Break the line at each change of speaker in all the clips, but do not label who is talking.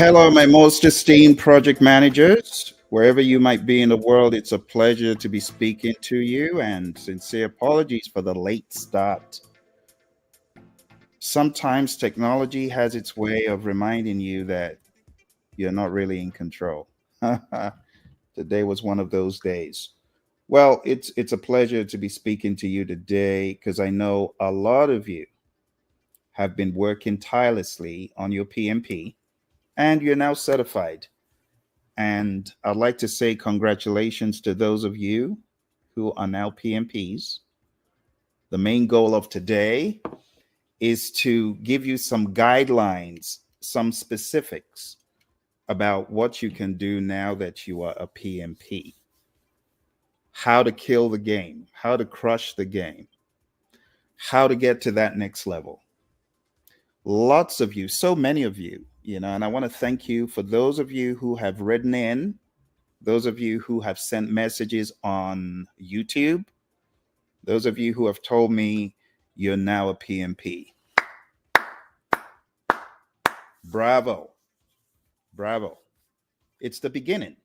Hello, my most esteemed project managers. Wherever you might be in the world, it's a pleasure to be speaking to you, and sincere apologies for the late start. Sometimes technology has its way of reminding you that you're not really in control. Today was one of those days. Well, it's a pleasure to be speaking to you today because I know a lot of you have been working tirelessly on your PMP and you're now certified. And I'd like to say congratulations to those of you who are now PMPs. The main goal of today is to give you some guidelines, some specifics about what you can do now that you are a PMP. How to kill the game, how to crush the game, how to get to that next level. Lots of you, so many of you, and I want to thank you for those of you who have written in, those of you who have sent messages on YouTube, those of you who have told me you're now a PMP. Bravo. Bravo. It's the beginning.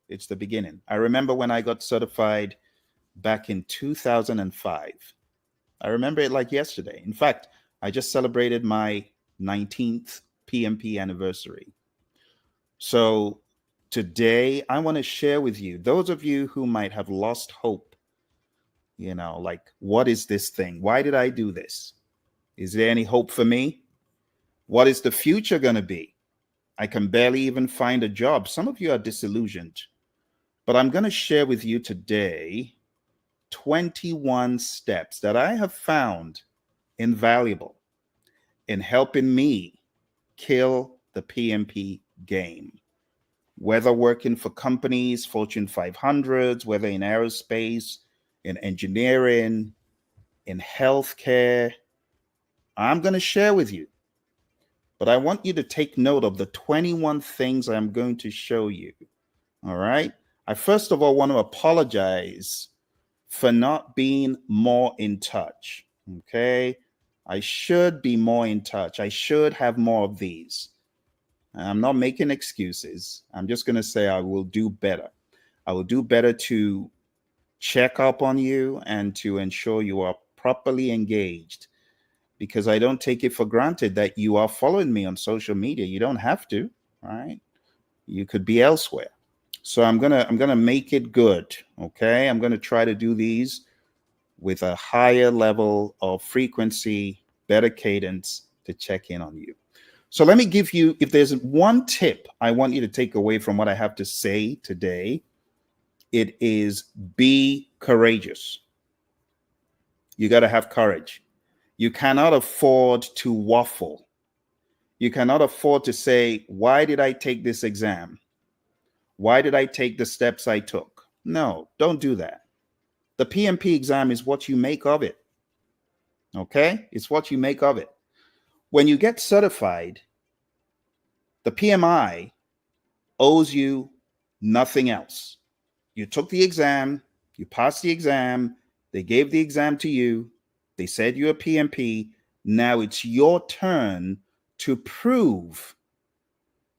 It's the beginning. I remember when I got certified back in 2005. I remember it like yesterday. In fact, I just celebrated my 19th PMP anniversary. So today, I want to share with you, those of you who might have lost hope, like, what is this thing? Why did I do this? Is there any hope for me? What is the future going to be? I can barely even find a job. Some of you are disillusioned, but I'm going to share with you today 21 steps that I have found invaluable in helping me kill the PMP game. Whether working for companies, Fortune 500s, whether in aerospace, in engineering, in healthcare, I'm going to share with you. But I want you to take note of the 21 things I'm going to show you. All right. I first of all want to apologize for not being more in touch. Okay. I should be more in touch. I should have more of these. I'm not making excuses. I'm just going to say I will do better. I will do better to check up on you and to ensure you are properly engaged, because I don't take it for granted that you are following me on social media. You don't have to, right? You could be elsewhere. So I'm gonna make it good. Okay. I'm gonna try to do these with a higher level of frequency, better cadence to check in on you. So let me give you, if there's one tip I want you to take away from what I have to say today, it is be courageous. You got to have courage. You cannot afford to waffle. You cannot afford to say, why did I take this exam? Why did I take the steps I took? No, don't do that. The PMP exam is what you make of it. Okay? It's what you make of it. When you get certified, the PMI owes you nothing else. You took the exam, you passed the exam, they gave the exam to you, they said you're a PMP. Now it's your turn to prove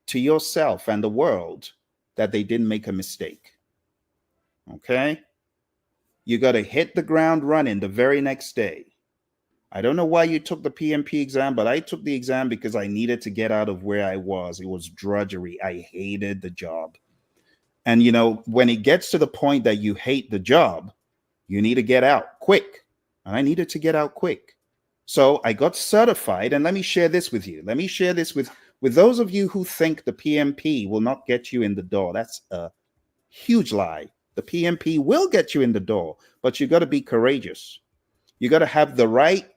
to yourself and the world that they didn't make a mistake. Okay? You got to hit the ground running the very next day. I don't know why you took the PMP exam, but I took the exam because I needed to get out of where I was. It was drudgery. I hated the job. And, when it gets to the point that you hate the job, you need to get out quick. And I needed to get out quick. So I got certified. And let me share this with you. Let me share this with those of you who think the PMP will not get you in the door. That's a huge lie. The PMP will get you in the door, but you got to be courageous. You got to have the right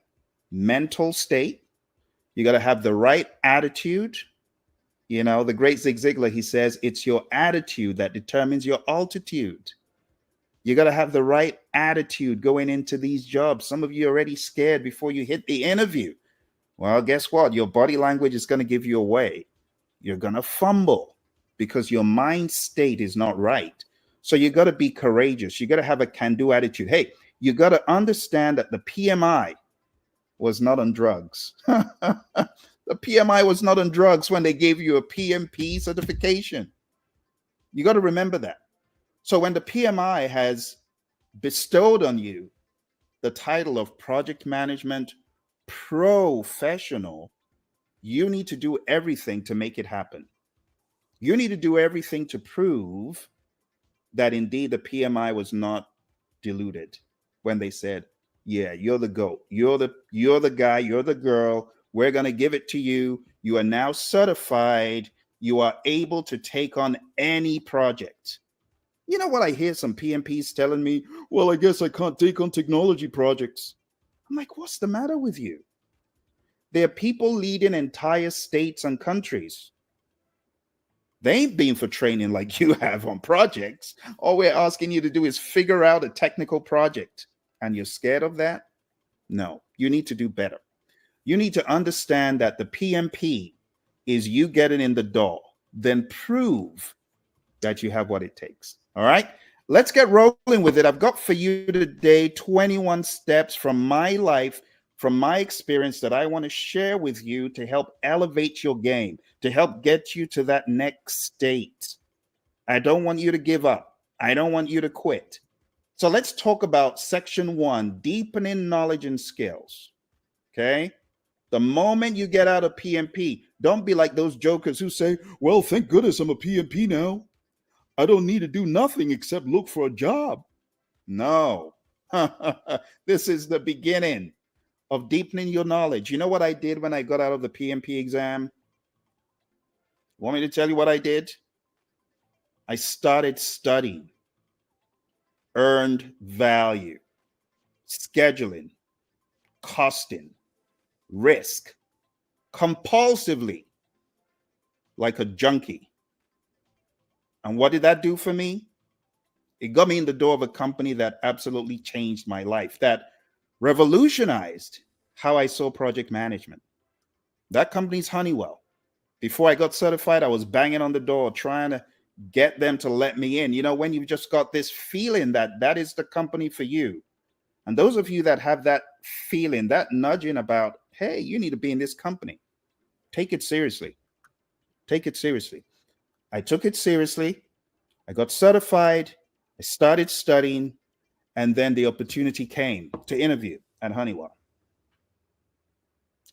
mental state. You got to have the right attitude. The great Zig Ziglar, he says, it's your attitude that determines your altitude. You got to have the right attitude going into these jobs. Some of you are already scared before you hit the interview. Well, guess what? Your body language is going to give you away. You're going to fumble because your mind state is not right. So you got to be courageous. You got to have a can-do attitude. Hey, you got to understand that the PMI was not on drugs. The The PMI was not on drugs when they gave you a PMP certification. You got to remember that. So when the PMI has bestowed on you the title of project management professional, you need to do everything to make it happen. You need to do everything to prove that indeed the PMI was not diluted when they said, yeah, you're the GOAT. You're the guy, you're the girl. We're going to give it to you. You are now certified. You are able to take on any project. You know what I hear some PMPs telling me? Well, I guess I can't take on technology projects. I'm like, what's the matter with you? There are people leading entire states and countries. They ain't been for training like you have on projects. All we're asking you to do is figure out a technical project. And you're scared of that? No, you need to do better. You need to understand that the PMP is you getting in the door, then prove that you have what it takes. All right, let's get rolling with it. I've got for you today 21 steps from my life, from my experience that I want to share with you to help elevate your game, to help get you to that next state. I don't want you to give up. I don't want you to quit. So let's talk about section 1, deepening knowledge and skills. Okay. The moment you get out of PMP, don't be like those jokers who say, well, thank goodness I'm a PMP now. I don't need to do nothing except look for a job. No. This is the beginning of deepening your knowledge. You know what I did when I got out of the PMP exam? Want me to tell you what I did? I started studying earned value, scheduling, costing, risk, compulsively, like a junkie. And what did that do for me? It got me in the door of a company that absolutely changed my life, that revolutionized how I saw project management. That company's Honeywell. Before I got certified, I was banging on the door trying to get them to let me in. You know, when you've just got this feeling that that is the company for you. And those of you that have that feeling, that nudging about, hey, you need to be in this company, take it seriously. Take it seriously. I took it seriously. I got certified. I started studying. And then the opportunity came to interview at Honeywell.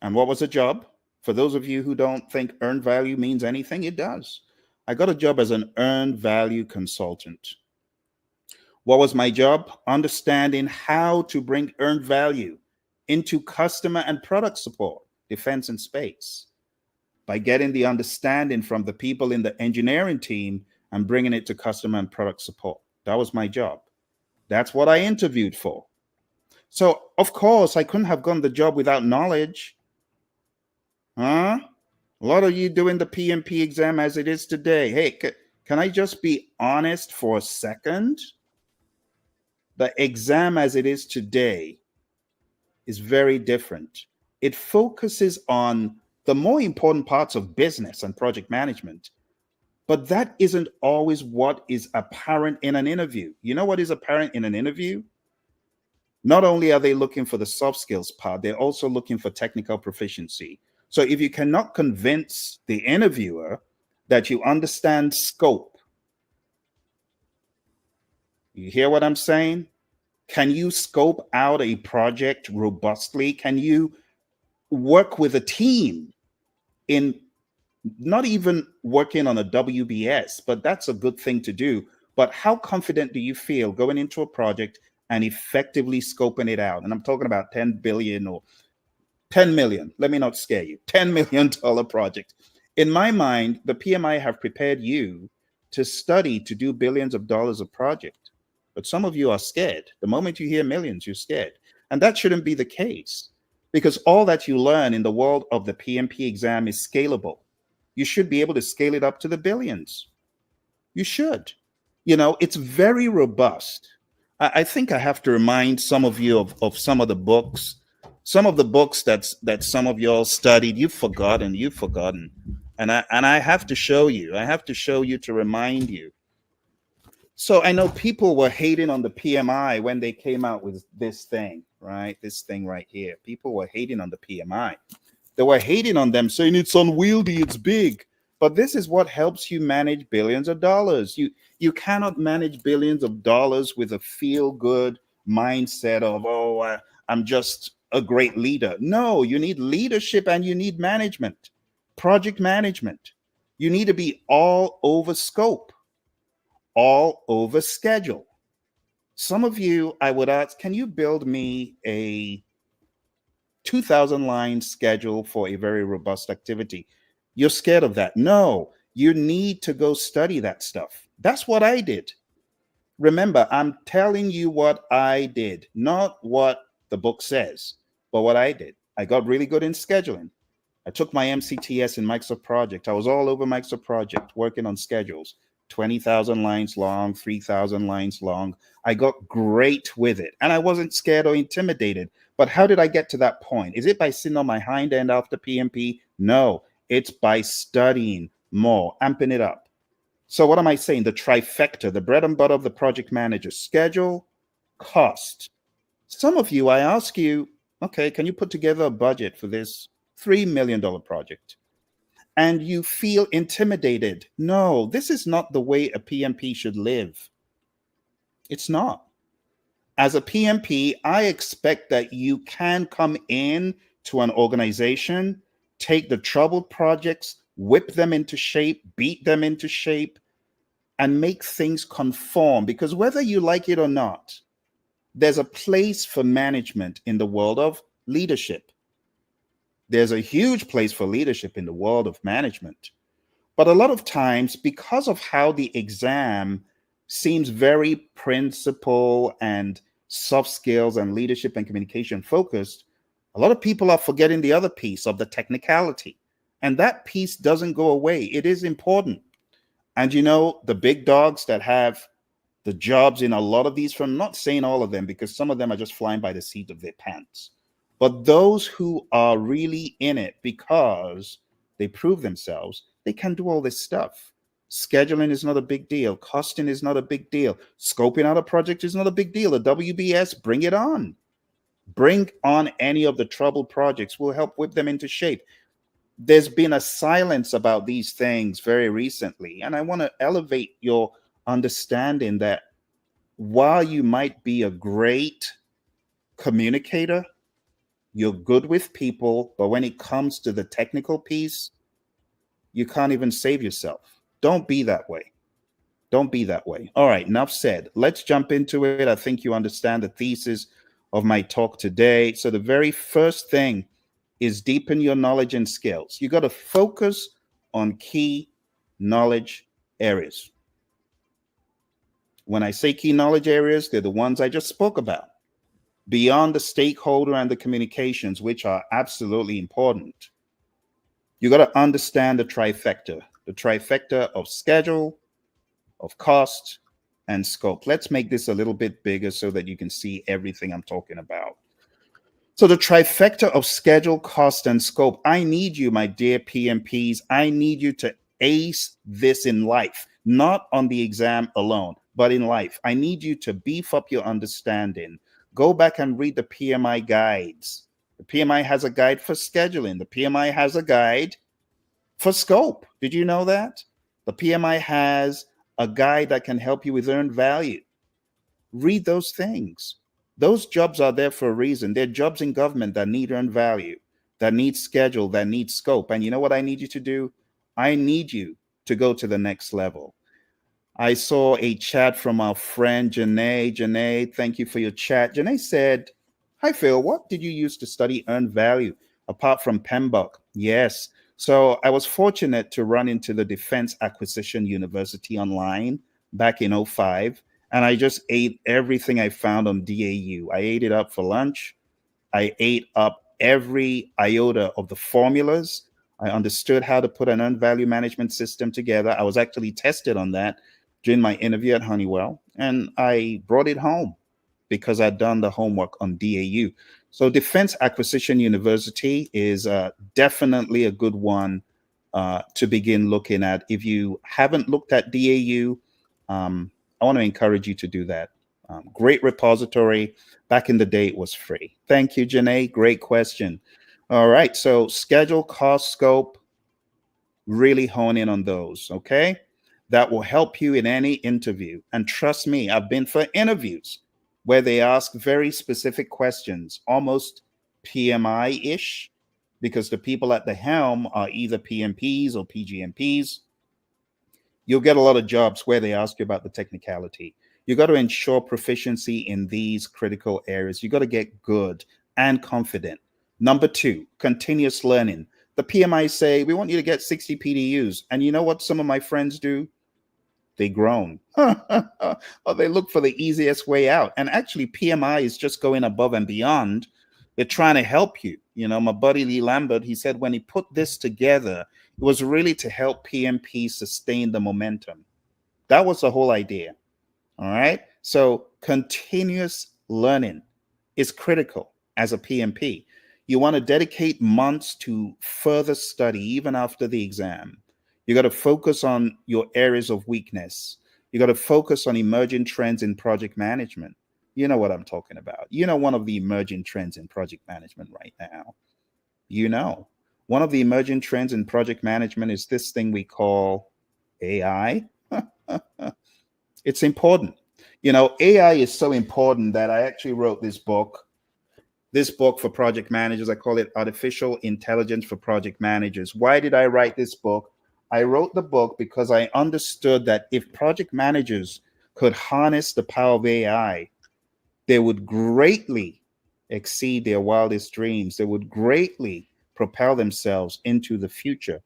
And what was the job? For those of you who don't think earned value means anything, it does. I got a job as an earned value consultant. What was my job? Understanding how to bring earned value into customer and product support, defense and space, by getting the understanding from the people in the engineering team and bringing it to customer and product support. That was my job. That's what I interviewed for. So, of course, I couldn't have gotten the job without knowledge. Huh? A lot of you doing the PMP exam as it is today. Hey, can I just be honest for a second? The exam as it is today is very different. It focuses on the more important parts of business and project management, but that isn't always what is apparent in an interview. You know what is apparent in an interview? Not only are they looking for the soft skills part, they're also looking for technical proficiency. So if you cannot convince the interviewer that you understand scope, you hear what I'm saying? Can you scope out a project robustly? Can you work with a team in not even working on a WBS, but that's a good thing to do. But how confident do you feel going into a project and effectively scoping it out? And I'm talking about 10 billion or 10 million. Let me not scare you. $10 million project. In my mind, the PMI have prepared you to study to do billions of dollars of project. But some of you are scared. The moment you hear millions, you're scared. And that shouldn't be the case, because all that you learn in the world of the PMP exam is scalable. You should be able to scale it up to the billions. You should. You know, it's very robust. I think I have to remind some of you of some of the books. Some of the books that some of y'all studied, you've forgotten. And I have to show you. I have to show you to remind you. So I know people were hating on the PMI when they came out with this thing, right? This thing right here. People were hating on the PMI. They were hating on them, saying it's unwieldy, it's big. But this is what helps you manage billions of dollars. You cannot manage billions of dollars with a feel good mindset of, oh, I'm just a great leader. No, you need leadership and you need management, project management. You need to be all over scope, all over schedule. Some of you, I would ask, can you build me a 2,000 line schedule for a very robust activity? You're scared of that. No, you need to go study that stuff. That's what I did. Remember, I'm telling you what I did, not what the book says, but what I did. I got really good in scheduling. I took my MCTS in Microsoft Project. I was all over Microsoft Project working on schedules, 20,000 lines long, 3,000 lines long. I got great with it and I wasn't scared or intimidated. But how did I get to that point? Is it by sitting on my hind end after PMP? No, it's by studying more, amping it up. So, what am I saying? The trifecta, the bread and butter of the project manager: schedule, cost. Some of you, I ask you, okay, can you put together a budget for this $3 million project? And you feel intimidated. No, this is not the way a PMP should live. It's not. As a PMP, I expect that you can come in to an organization, take the troubled projects, whip them into shape, beat them into shape, and make things conform. Because whether you like it or not, there's a place for management in the world of leadership. There's a huge place for leadership in the world of management. But a lot of times, because of how the exam seems very principle and soft skills and leadership and communication focused, a lot of people are forgetting the other piece of the technicality. And that piece doesn't go away. It is important. And you know, the big dogs that have the jobs in a lot of these firms, I'm not saying all of them because some of them are just flying by the seat of their pants, but those who are really in it because they prove themselves, they can do all this stuff. Scheduling is not a big deal. Costing is not a big deal. Scoping out a project is not a big deal. A WBS, bring it on. Bring on any of the troubled projects. We'll help whip them into shape. There's been a silence about these things very recently, and I want to elevate your understanding that while you might be a great communicator, you're good with people, but when it comes to the technical piece, you can't even save yourself. Don't be that way. Don't be that way. All right, enough said. Let's jump into it. I think you understand the thesis of my talk today. So, the very first thing is deepen your knowledge and skills. You got to focus on key knowledge areas. When I say key knowledge areas, they're the ones I just spoke about, beyond the stakeholder and the communications, which are absolutely important. You got to understand the trifecta of schedule, of cost, and scope. Let's make this a little bit bigger so that you can see everything I'm talking about. So the trifecta of schedule, cost, and scope. I need you, my dear PMPs. I need you to ace this in life, not on the exam alone, but in life. I need you to beef up your understanding. Go back and read the PMI guides. The PMI has a guide for scheduling. The PMI has a guide for scope. Did you know that? The PMI has a guide that can help you with earned value. Read those things. Those jobs are there for a reason. They're jobs in government that need earned value, that need schedule, that need scope. And you know what I need you to do? I need you to go to the next level. I saw a chat from our friend Janae. Janae, thank you for your chat. Janae said, "Hi Phil, what did you use to study earned value apart from PMBOK?" Yes. So I was fortunate to run into the Defense Acquisition University online back in '05. And I just ate everything I found on DAU. I ate it up for lunch. I ate up every iota of the formulas. I understood how to put an earned value management system together. I was actually tested on that during my interview at Honeywell, and I brought it home because I'd done the homework on DAU. So Defense Acquisition University is definitely a good one to begin looking at. If you haven't looked at DAU, I want to encourage you to do that. Great repository. Back in the day, it was free. Thank you, Janae. Great question. All right. So schedule, cost, scope, really hone in on those. Okay. That will help you in any interview. And trust me, I've been for interviews where they ask very specific questions, almost PMI ish, because the people at the helm are either PMPs or PGMPs. You'll get a lot of jobs where they ask you about the technicality. You got to ensure proficiency in these critical areas. You got to get good and confident. Number two, continuous learning. The PMI say, we want you to get 60 PDUs. And you know what some of my friends do? They groan. Or they look for the easiest way out. And actually, PMI is just going above and beyond. They're trying to help you. You know, my buddy Lee Lambert, he said when he put this together, it was really to help PMP sustain the momentum. That was the whole idea. All right. So continuous learning is critical as a PMP. You want to dedicate months to further study even after the exam. You got to focus on your areas of weakness. You got to focus on emerging trends in project management. You know what I'm talking about. You know, one of the emerging trends in project management right now. You know, one of the emerging trends in project management is this thing we call AI. It's important. You know, AI is so important that I actually wrote this book. This book for project managers, I call it Artificial Intelligence for Project Managers. Why did I write this book? I wrote the book because I understood that if project managers could harness the power of AI, they would greatly exceed their wildest dreams. They would greatly propel themselves into the future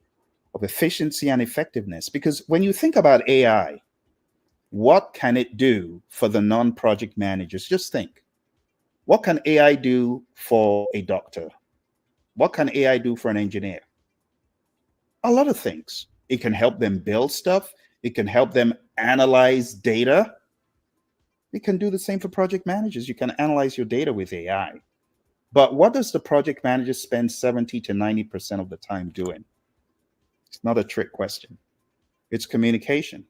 of efficiency and effectiveness. Because when you think about AI, what can it do for the non-project managers? Just think. What can AI do for a doctor? What can AI do for an engineer? A lot of things. It can help them build stuff. It can help them analyze data. It can do the same for project managers. You can analyze your data with AI. But what does the project manager spend 70 to 90% of the time doing? It's not a trick question. It's communication.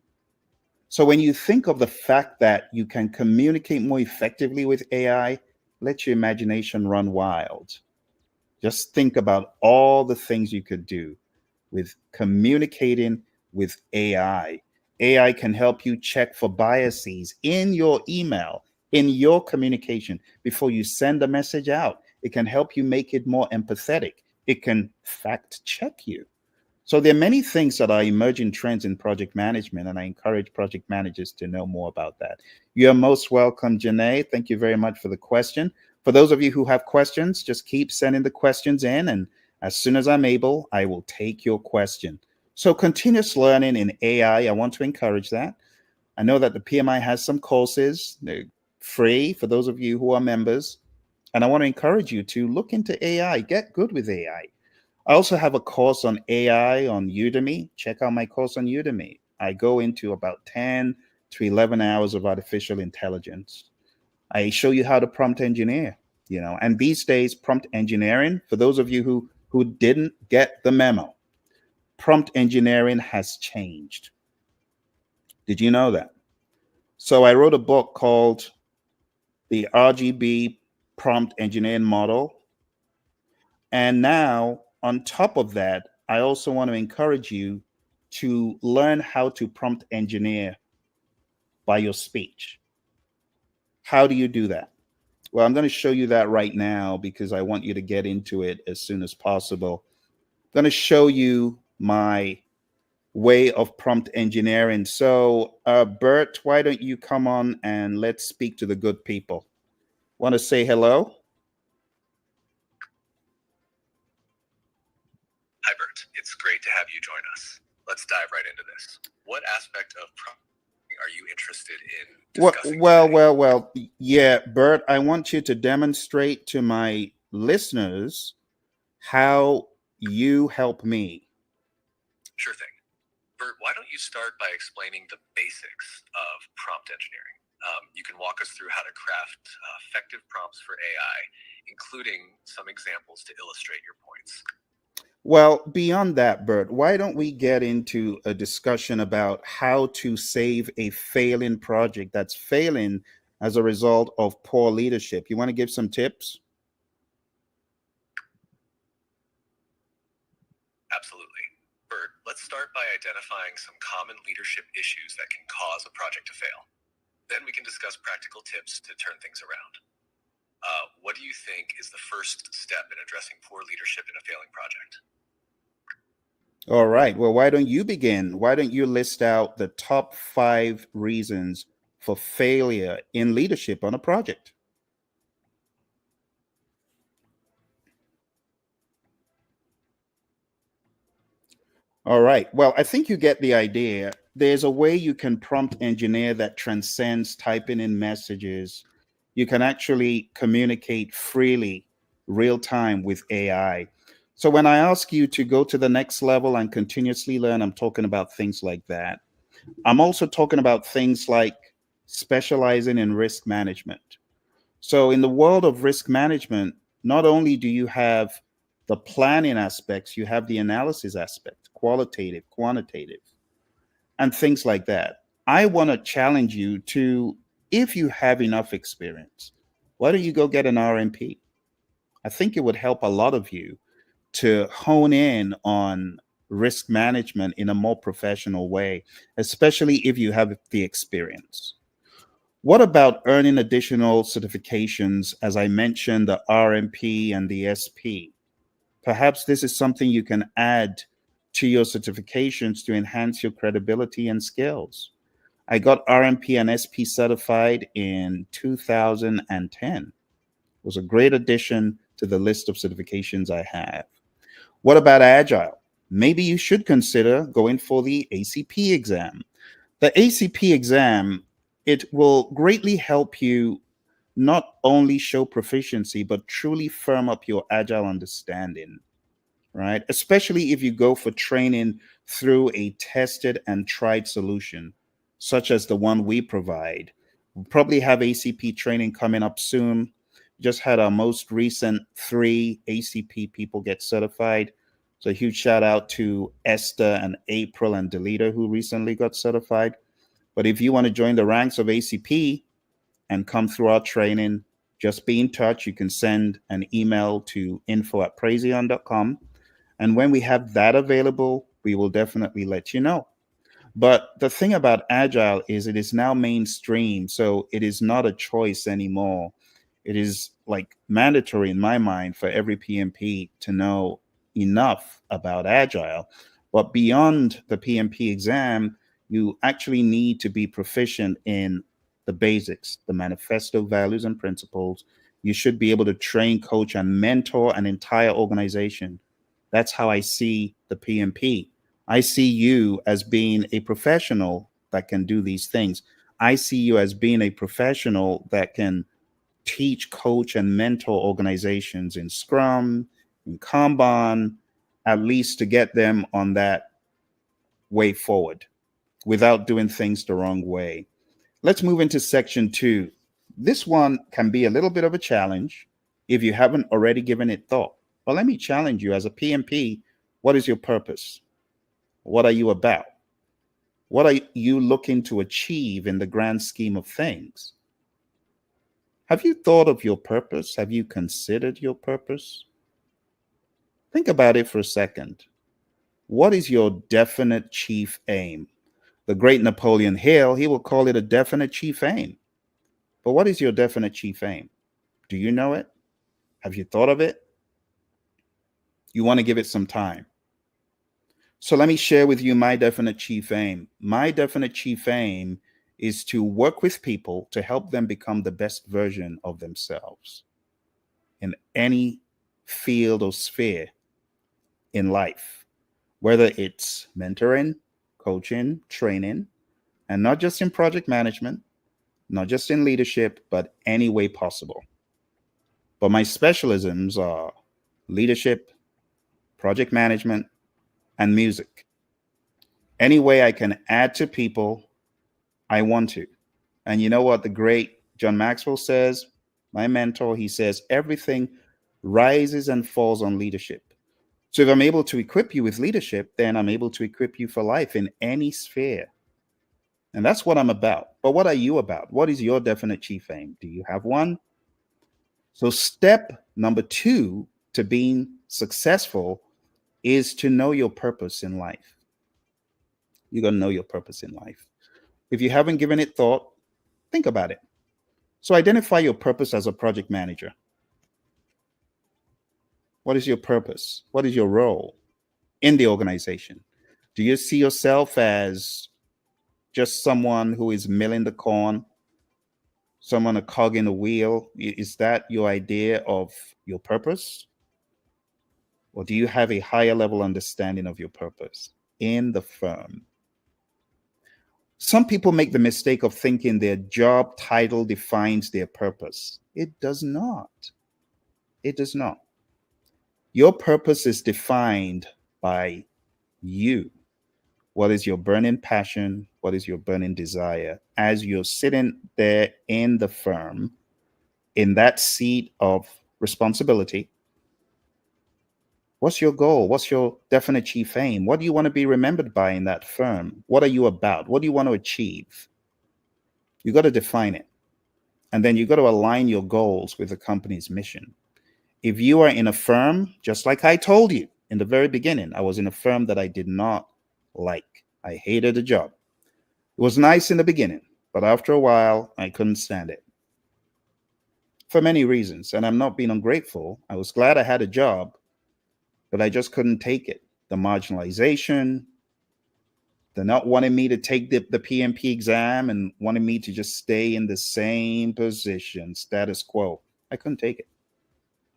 So when you think of the fact that you can communicate more effectively with AI, let your imagination run wild. Just think about all the things you could do with communicating with AI. AI can help you check for biases in your email, in your communication before you send a message out. It can help you make it more empathetic. It can fact check you. So there are many things that are emerging trends in project management, and I encourage project managers to know more about that. You're most welcome, Janae. Thank you very much for the question. For those of you who have questions, just keep sending the questions in, and as soon as I'm able, I will take your question. So continuous learning in AI, I want to encourage that. I know that the PMI has some courses, they're free for those of you who are members, and I want to encourage you to look into AI, get good with AI. I also have a course on AI on Udemy. Check out my course on Udemy. I go into about 10 to 11 hours of artificial intelligence. I show you how to prompt engineer, you know, and these days, prompt engineering, for those of you who didn't get the memo, prompt engineering has changed. Did you know that? So I wrote a book called The RGB Prompt Engineering Model. And now, on top of that, I also want to encourage you to learn how to prompt engineer by your speech. How do you do that? Well, I'm going to show you that right now because I want you to get into it as soon as possible. I'm going to show you my way of prompt engineering. So, Bert, why don't you come on and let's speak to the good people? Want to say hello?
Hi, Bert. It's great to have you join us. Let's dive right into this. What aspect of prompting are you interested in discussing today?
Yeah, Bert, I want you to demonstrate to my listeners how you help me.
Sure thing. Bert, why don't you start by explaining the basics of prompt engineering? You can walk us through how to craft effective prompts for AI, including some examples to illustrate your points.
Well, beyond that, Bert, why don't we get into a discussion about how to save a failing project that's failing as a result of poor leadership? You want to give some tips?
Absolutely. Bert, let's start by identifying some common leadership issues that can cause a project to fail. Then we can discuss practical tips to turn things around. What do you think is the first step in addressing poor leadership in a failing project?
All right. Well, why don't you begin? Why don't you list out the top 5 reasons for failure in leadership on a project? All right. Well, I think you get the idea. There's a way you can prompt engineer that transcends typing in messages. You can actually communicate freely, real time with AI. So when I ask you to go to the next level and continuously learn, I'm talking about things like that. I'm also talking about things like specializing in risk management. So, in the world of risk management, not only do you have the planning aspects, you have the analysis aspect, qualitative, quantitative, and things like that. I want to challenge you to, if you have enough experience, why don't you go get an RMP? I think it would help a lot of you to hone in on risk management in a more professional way, especially if you have the experience. What about earning additional certifications? As I mentioned, the RMP and the SP. Perhaps this is something you can add to your certifications to enhance your credibility and skills. I got RMP and SP certified in 2010. It was a great addition to the list of certifications I have. What about Agile? Maybe you should consider going for the ACP exam. The ACP exam, it will greatly help you not only show proficiency, but truly firm up your agile understanding, right? Especially if you go for training through a tested and tried solution, such as the one we provide. We'll probably have ACP training coming up soon. Just had our most recent 3 ACP people get certified. So, a huge shout out to Esther and April and Delita, who recently got certified. But if you want to join the ranks of ACP and come through our training, just be in touch. You can send an email to info@praizion.com. And when we have that available, we will definitely let you know. But the thing about Agile is it is now mainstream. So it is not a choice anymore. It is like mandatory in my mind for every PMP to know enough about Agile. But beyond the PMP exam, you actually need to be proficient in the basics, the manifesto values and principles. You should be able to train, coach, and mentor an entire organization. That's how I see the PMP. I see you as being a professional that can do these things. I see you as being a professional that can teach, coach, and mentor organizations in Scrum, in Kanban, at least to get them on that way forward without doing things the wrong way. Let's move into section 2. This one can be a little bit of a challenge if you haven't already given it thought. Well, let me challenge you as a PMP. What is your purpose? What are you about? What are you looking to achieve in the grand scheme of things? Have you thought of your purpose? Have you considered your purpose? Think about it for a second. What is your definite chief aim? The great Napoleon Hill, he will call it a definite chief aim. But what is your definite chief aim? Do you know it? Have you thought of it? You want to give it some time. So let me share with you my definite chief aim. My definite chief aim is to work with people to help them become the best version of themselves in any field or sphere in life, whether it's mentoring, coaching, training, and not just in project management, not just in leadership, but any way possible. But my specialisms are leadership, project management, and music. Any way I can add to people, I want to. And you know what the great John Maxwell says? My mentor, he says, everything rises and falls on leadership. So if I'm able to equip you with leadership, then I'm able to equip you for life in any sphere. And that's what I'm about. But what are you about? What is your definite chief aim? Do you have one? So, step number 2 to being successful is to know your purpose in life. You got to know your purpose in life. If you haven't given it thought, think about it. So identify your purpose as a project manager. What is your purpose? What is your role in the organization? Do you see yourself as just someone who is milling the corn, someone a cog in the wheel? Is that your idea of your purpose? Or do you have a higher level understanding of your purpose in the firm? Some people make the mistake of thinking their job title defines their purpose. It does not. It does not. Your purpose is defined by you. What is your burning passion? What is your burning desire? As you're sitting there in the firm, in that seat of responsibility, what's your goal? What's your definite chief aim? What do you want to be remembered by in that firm? What are you about? What do you want to achieve? You got to define it. And then you got to align your goals with the company's mission. If you are in a firm, just like I told you in the very beginning, I was in a firm that I did not like. I hated the job. It was nice in the beginning, but after a while, I couldn't stand it for many reasons. And I'm not being ungrateful. I was glad I had a job, but I just couldn't take it. The marginalization, the not wanting me to take the PMP exam and wanting me to just stay in the same position, status quo. I couldn't take it.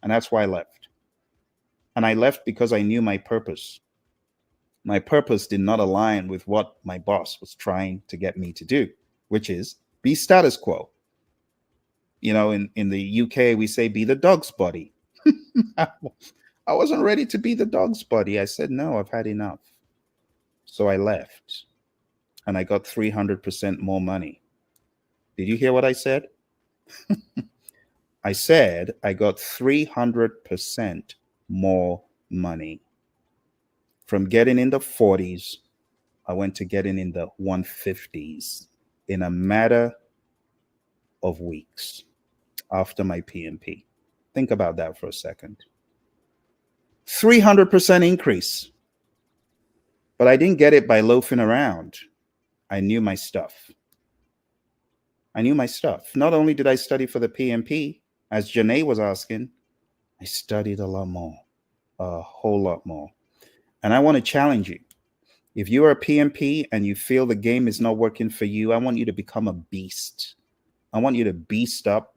And that's why I left. And I left because I knew my purpose. My purpose did not align with what my boss was trying to get me to do, which is be status quo. You know, in the UK, we say be the dog's buddy. I wasn't ready to be the dog's buddy. I said, no, I've had enough. So I left and I got 300% more money. Did you hear what I said? I said I got 300% more money. From getting in the 40s, I went to getting in the 150s in a matter of weeks after my PMP. Think about that for a second. 300% increase. But I didn't get it by loafing around. I knew my stuff. I knew my stuff. Not only did I study for the PMP, as Janae was asking, I studied a lot more, a whole lot more. And I want to challenge you. If you are a PMP and you feel the game is not working for you, I want you to become a beast. I want you to beast up,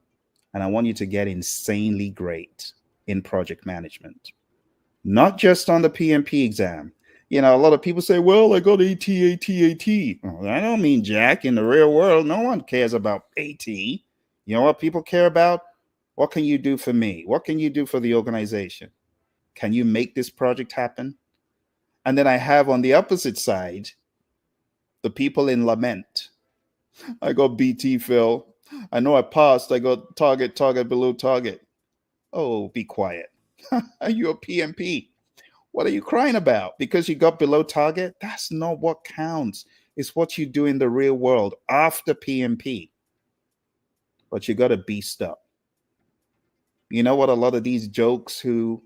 and I want you to get insanely great in project management. Not just on the PMP exam. You know, a lot of people say, well, I got AT. Well, I don't mean jack. In the real world, no one cares about AT. You know what people care about? What can you do for me? What can you do for the organization? Can you make this project happen? And then I have on the opposite side, the people in lament. I got BT, Phil. I know I passed. I got target below target. Oh, be quiet. Are you a PMP? What are you crying about? Because you got below target? That's not what counts. It's what you do in the real world after PMP. But you got to beast up. You know what? A lot of these jokes who,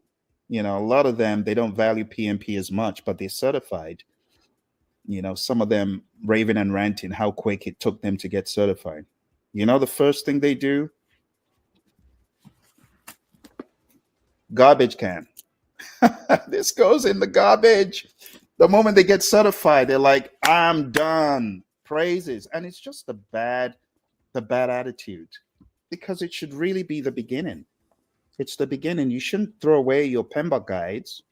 you know, a lot of them, they don't value PMP as much, but they're certified. You know, some of them raving and ranting how quick it took them to get certified. You know, the first thing they do? Garbage can. This goes in the garbage. The moment they get certified, they're like, I'm done. Praises. And it's just the bad attitude, because it should really be the beginning. It's the beginning. You shouldn't throw away your PMBOK guides.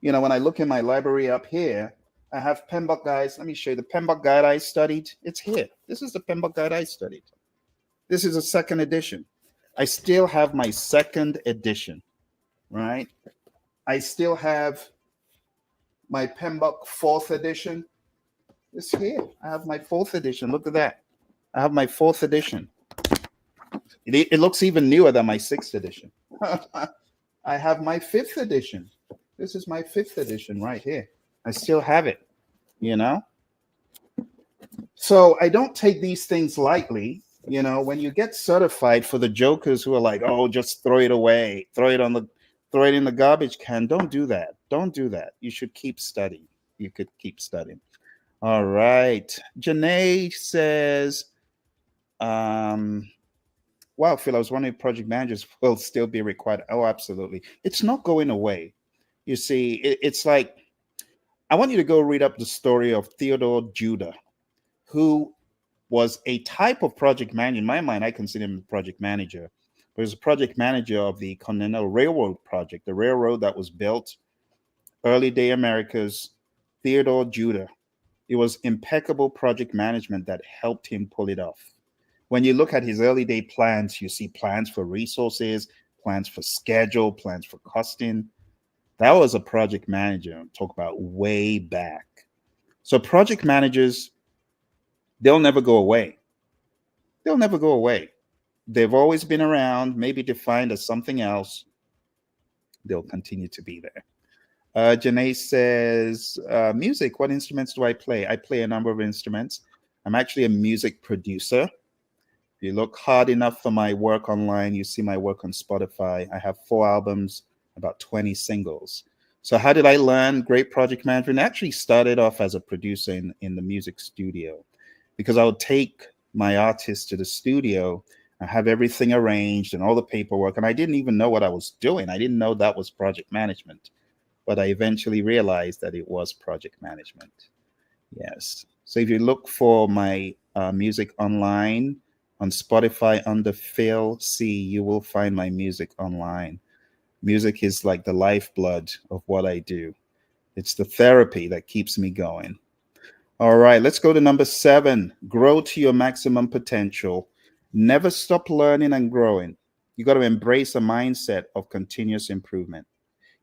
You know, when I look in my library up here, I have PMBOK guides. Let me show you the PMBOK guide I studied. It's here. This is the PMBOK guide I studied. This is a second edition. I still have my second edition, right? I still have my PMBOK fourth edition. It's here. I have my fourth edition. Look at that. I have my fourth edition. It looks even newer than my sixth edition. I have my fifth edition. This is my fifth edition right here. I still have it, you know? So I don't take these things lightly. You know, when you get certified, for the jokers who are like, oh, just throw it away, throw throw it in the garbage can. Don't do that. Don't do that. You should keep studying. You could keep studying. All right. Janae says, um, wow, Phil, I was wondering if project managers will still be required. Oh, absolutely. It's not going away. You see, it's like, I want you to go read up the story of Theodore Judah, who was a type of project manager. In my mind, I consider him a project manager. But he was a project manager of the Continental Railroad project, the railroad that was built early day America's. Theodore Judah. It was impeccable project management that helped him pull it off. When you look at his early day plans, you see plans for resources, plans for schedule, plans for costing. That was a project manager. Talk about way back. So project managers, they'll never go away. They'll never go away. They've always been around, maybe defined as something else. They'll continue to be there. Janae says, music, what instruments do I play? I play a number of instruments. I'm actually a music producer. If you look hard enough for my work online, you see my work on Spotify. I have 4 albums, about 20 singles. So how did I learn great project management? I actually started off as a producer in the music studio, because I would take my artists to the studio and have everything arranged and all the paperwork. And I didn't even know what I was doing. I didn't know that was project management. But I eventually realized that it was project management. Yes. So if you look for my music online on Spotify under Phil C, you will find my music online. Music is like the lifeblood of what I do. It's the therapy that keeps me going. All right, let's go to number 7. Grow to your maximum potential. Never stop learning and growing. You got to embrace a mindset of continuous improvement.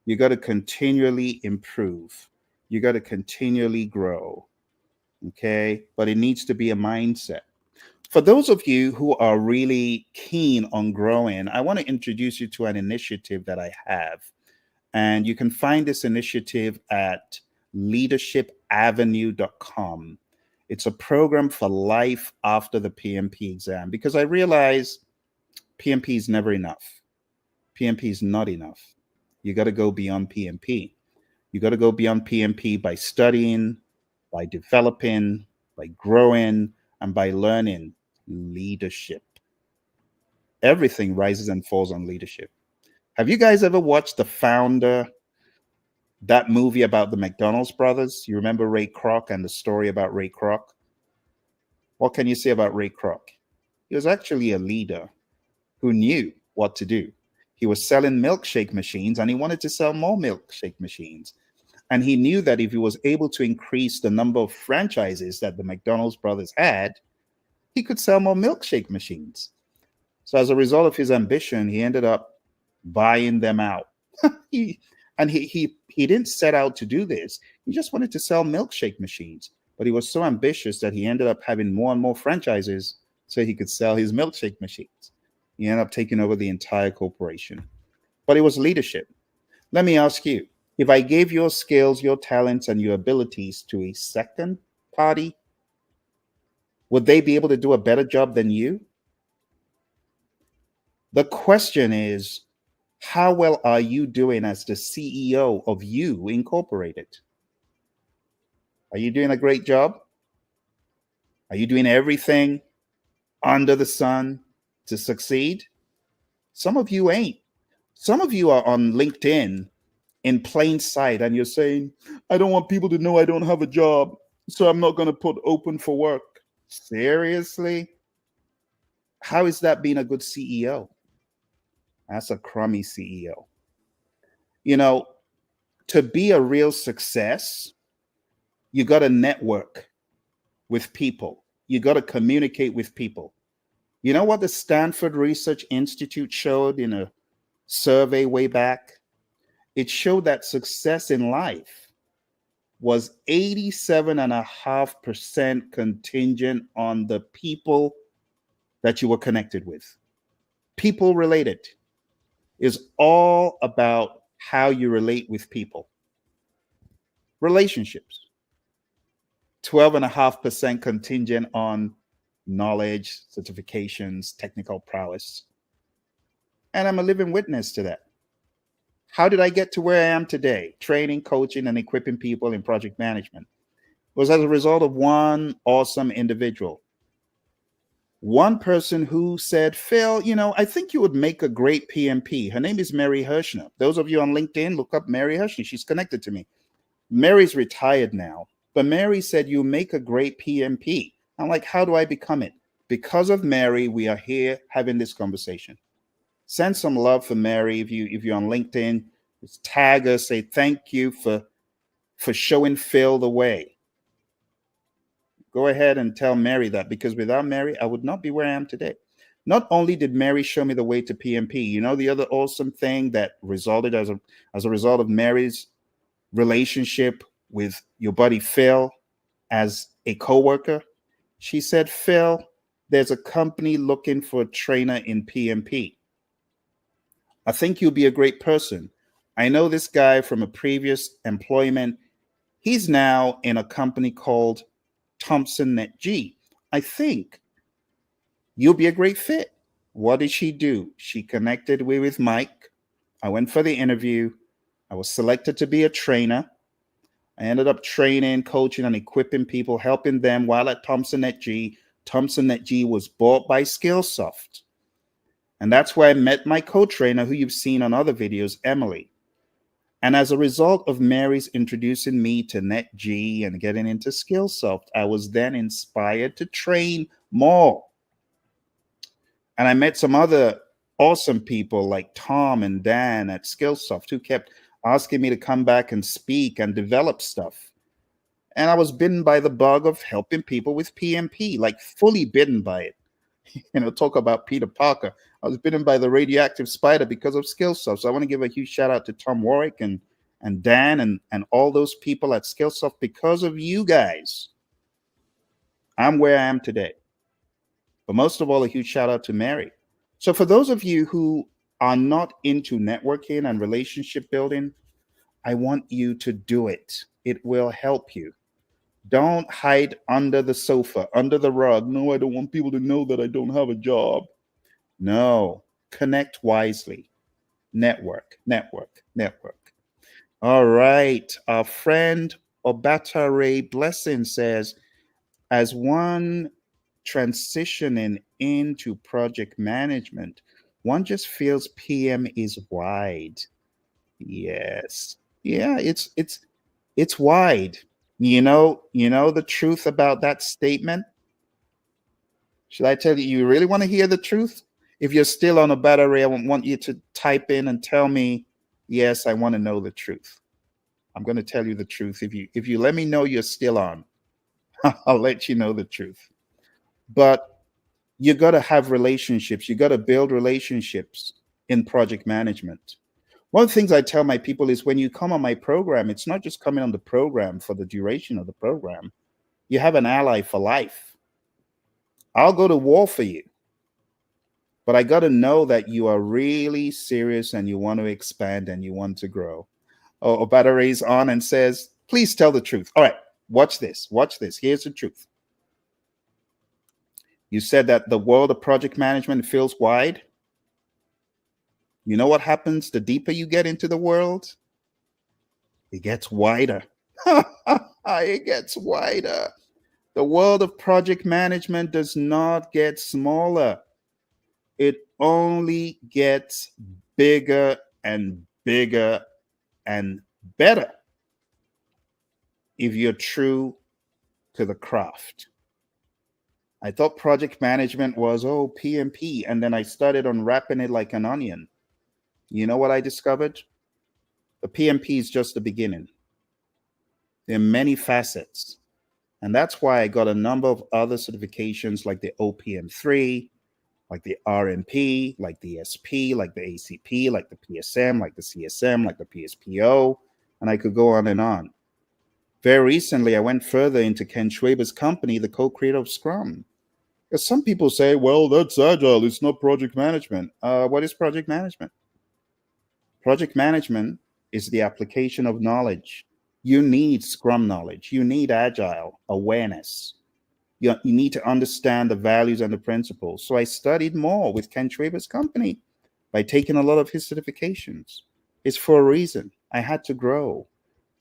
You got to continually improve. You got to continually grow. Okay. But it needs to be a mindset. For those of you who are really keen on growing, I want to introduce you to an initiative that I have. And you can find this initiative at leadershipavenue.com. It's a program for life after the PMP exam, because I realize PMP is never enough. PMP is not enough. You got to go beyond PMP. You got to go beyond PMP by studying, by developing, by growing, and by learning leadership. Everything rises and falls on leadership. Have you guys ever watched The Founder, that movie about the McDonald's brothers? You remember Ray Kroc and the story about Ray Kroc? What can you say about Ray Kroc? He was actually a leader who knew what to do. He was selling milkshake machines and he wanted to sell more milkshake machines. And he knew that if he was able to increase the number of franchises that the McDonald's brothers had, he could sell more milkshake machines. So as a result of his ambition, he ended up buying them out. he didn't set out to do this. He just wanted to sell milkshake machines. But he was so ambitious that he ended up having more and more franchises so he could sell his milkshake machines. He ended up taking over the entire corporation. But it was leadership. Let me ask you, if I gave your skills, your talents, and your abilities to a second party, would they be able to do a better job than you? The question is, how well are you doing as the CEO of You Incorporated? Are you doing a great job? Are you doing everything under the sun to succeed? Some of you ain't. Some of you are on LinkedIn in plain sight and you're saying, I don't want people to know I don't have a job, so I'm not going to put open for work. Seriously? How is that being a good CEO? That's a crummy CEO. You know, to be a real success, you got to network with people. You got to communicate with people. You know what the Stanford Research Institute showed in a survey way back? It showed that success in life was 87.5% contingent on the people that you were connected with. People related is all about how you relate with people. Relationships. 12.5% contingent on knowledge, certifications, technical prowess. And I'm a living witness to that. How did I get to where I am today? Training, coaching, and equipping people in project management. It was as a result of one awesome individual. One person who said, Phil, I think you would make a great PMP. Her name is Mary Hirschner. Those of you on LinkedIn, look up Mary Hirschner. She's connected to me. Mary's retired now, but Mary said, you make a great PMP. I'm like, how do I become it? Because of Mary, we are here having this conversation. Send some love for Mary. If you're on LinkedIn, just tag her, say thank you for showing Phil the way. Go ahead and tell Mary that, because without Mary, I would not be where I am today. Not only did Mary show me the way to PMP, the other awesome thing that resulted as a result of Mary's relationship with your buddy Phil as a coworker. She said, Phil, there's a company looking for a trainer in PMP. I think you'll be a great person. I know this guy from a previous employment. He's now in a company called Thompson Net G. I think you'll be a great fit. What did she do? She connected with Mike. I went for the interview. I was selected to be a trainer. I ended up training, coaching, and equipping people, helping them while at Thompson Net G. Thompson Net G was bought by Skillsoft. And that's where I met my co-trainer, who you've seen on other videos, Emily. And as a result of Mary's introducing me to NetG and getting into Skillsoft, I was then inspired to train more. And I met some other awesome people like Tom and Dan at Skillsoft who kept asking me to come back and speak and develop stuff. And I was bitten by the bug of helping people with PMP, like fully bitten by it. Talk about Peter Parker. I was bitten by the radioactive spider because of Skillsoft. So I want to give a huge shout out to Tom Warwick and Dan and all those people at Skillsoft. Because of you guys, I'm where I am today. But most of all, a huge shout out to Mary. So for those of you who are not into networking and relationship building, I want you to do it. It will help you. Don't hide under the sofa, under the rug. No, I don't want people to know that I don't have a job. No, connect wisely. Network. All right. Our friend Obatare Blessing says, as one transitioning into project management, one just feels PM is wide. Yes. Yeah, it's wide. You know the truth about that statement? Should I tell you, you really want to hear the truth? If you're still on a battery, I want you to type in and tell me, yes, I want to know the truth. I'm going to tell you the truth. If you let me know you're still on, I'll let you know the truth. But you got to have relationships. You got to build relationships in project management. One of the things I tell my people is when you come on my program, it's not just coming on the program for the duration of the program. You have an ally for life. I'll go to war for you. But I got to know that you are really serious and you want to expand and you want to grow. Oh, Battery's on and says, please tell the truth. All right, watch this. Here's the truth. You said that the world of project management feels wide. You know what happens the deeper you get into the world? It gets wider. It gets wider. The world of project management does not get smaller. It only gets bigger and bigger and better if you're true to the craft. I thought project management was, PMP. And then I started unwrapping it like an onion. You know what I discovered? The PMP is just the beginning. There are many facets. And that's why I got a number of other certifications like the OPM3, like the RMP, like the SP, like the ACP, like the PSM, like the CSM, like the PSPO, and I could go on and on. Very recently, I went further into Ken Schwaber's company, the co-creator of Scrum. Because some people say, well, that's agile, it's not project management. What is project management? Project management is the application of knowledge. You need Scrum knowledge. You need agile awareness. You need to understand the values and the principles. So I studied more with Ken Schwaber's company by taking a lot of his certifications. It's for a reason. I had to grow.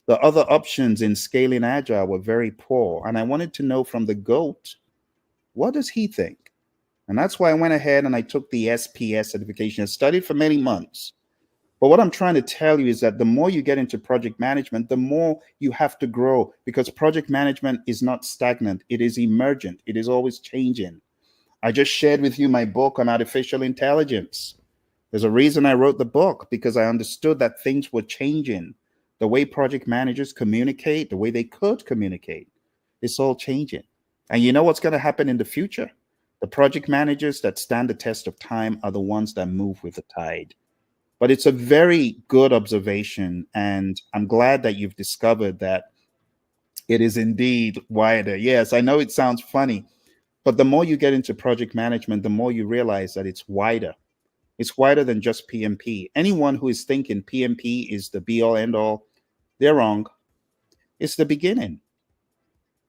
The other options in scaling agile were very poor. And I wanted to know from the GOAT, what does he think? And that's why I went ahead and I took the SPS certification. I studied for many months. But what I'm trying to tell you is that the more you get into project management, the more you have to grow, because project management is not stagnant. It is emergent. It is always changing. I just shared with you my book on artificial intelligence. There's a reason I wrote the book, because I understood that things were changing. The way project managers communicate, the way they could communicate, it's all changing. And you know what's going to happen in the future? The project managers that stand the test of time are the ones that move with the tide. But it's a very good observation. And I'm glad that you've discovered that it is indeed wider. Yes, I know it sounds funny, but the more you get into project management, the more you realize that it's wider. It's wider than just PMP. Anyone who is thinking PMP is the be all end all, they're wrong. It's the beginning.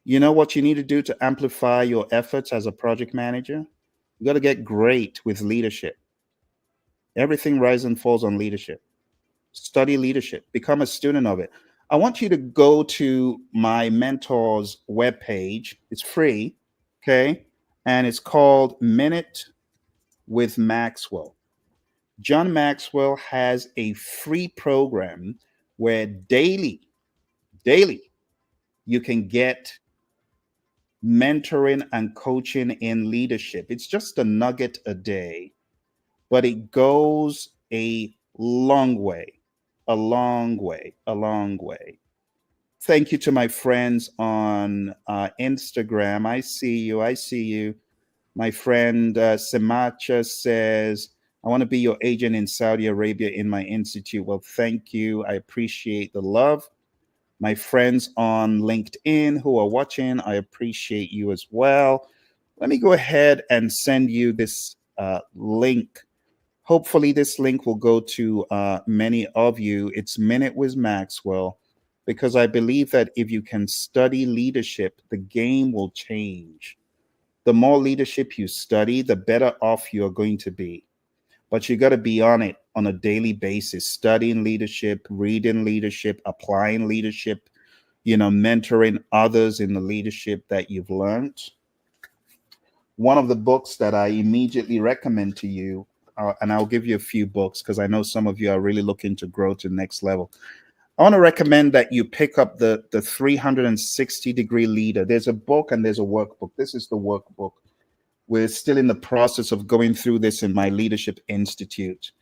You know what you need to do to amplify your efforts as a project manager? You got to get great with leadership. Everything rises and falls on leadership. Study leadership, become a student of it. I want you to go to my mentor's webpage. It's free, okay? And it's called Minute with Maxwell. John Maxwell has a free program where daily, you can get mentoring and coaching in leadership. It's just a nugget a day, but it goes a long way, a long way, a long way. Thank you to my friends on Instagram. I see you. I see you. My friend Semacha says, I want to be your agent in Saudi Arabia in my institute. Well, thank you. I appreciate the love. My friends on LinkedIn who are watching, I appreciate you as well. Let me go ahead and send you this link. Hopefully, this link will go to many of you. It's Minute with Maxwell, because I believe that if you can study leadership, the game will change. The more leadership you study, the better off you're going to be. But you got to be on it on a daily basis, studying leadership, reading leadership, applying leadership, mentoring others in the leadership that you've learned. One of the books that I immediately recommend to you, and I'll give you a few books because I know some of you are really looking to grow to the next level. I want to recommend that you pick up the 360-degree leader. There's a book and there's a workbook. This is the workbook. We're still in the process of going through this in my Leadership Institute.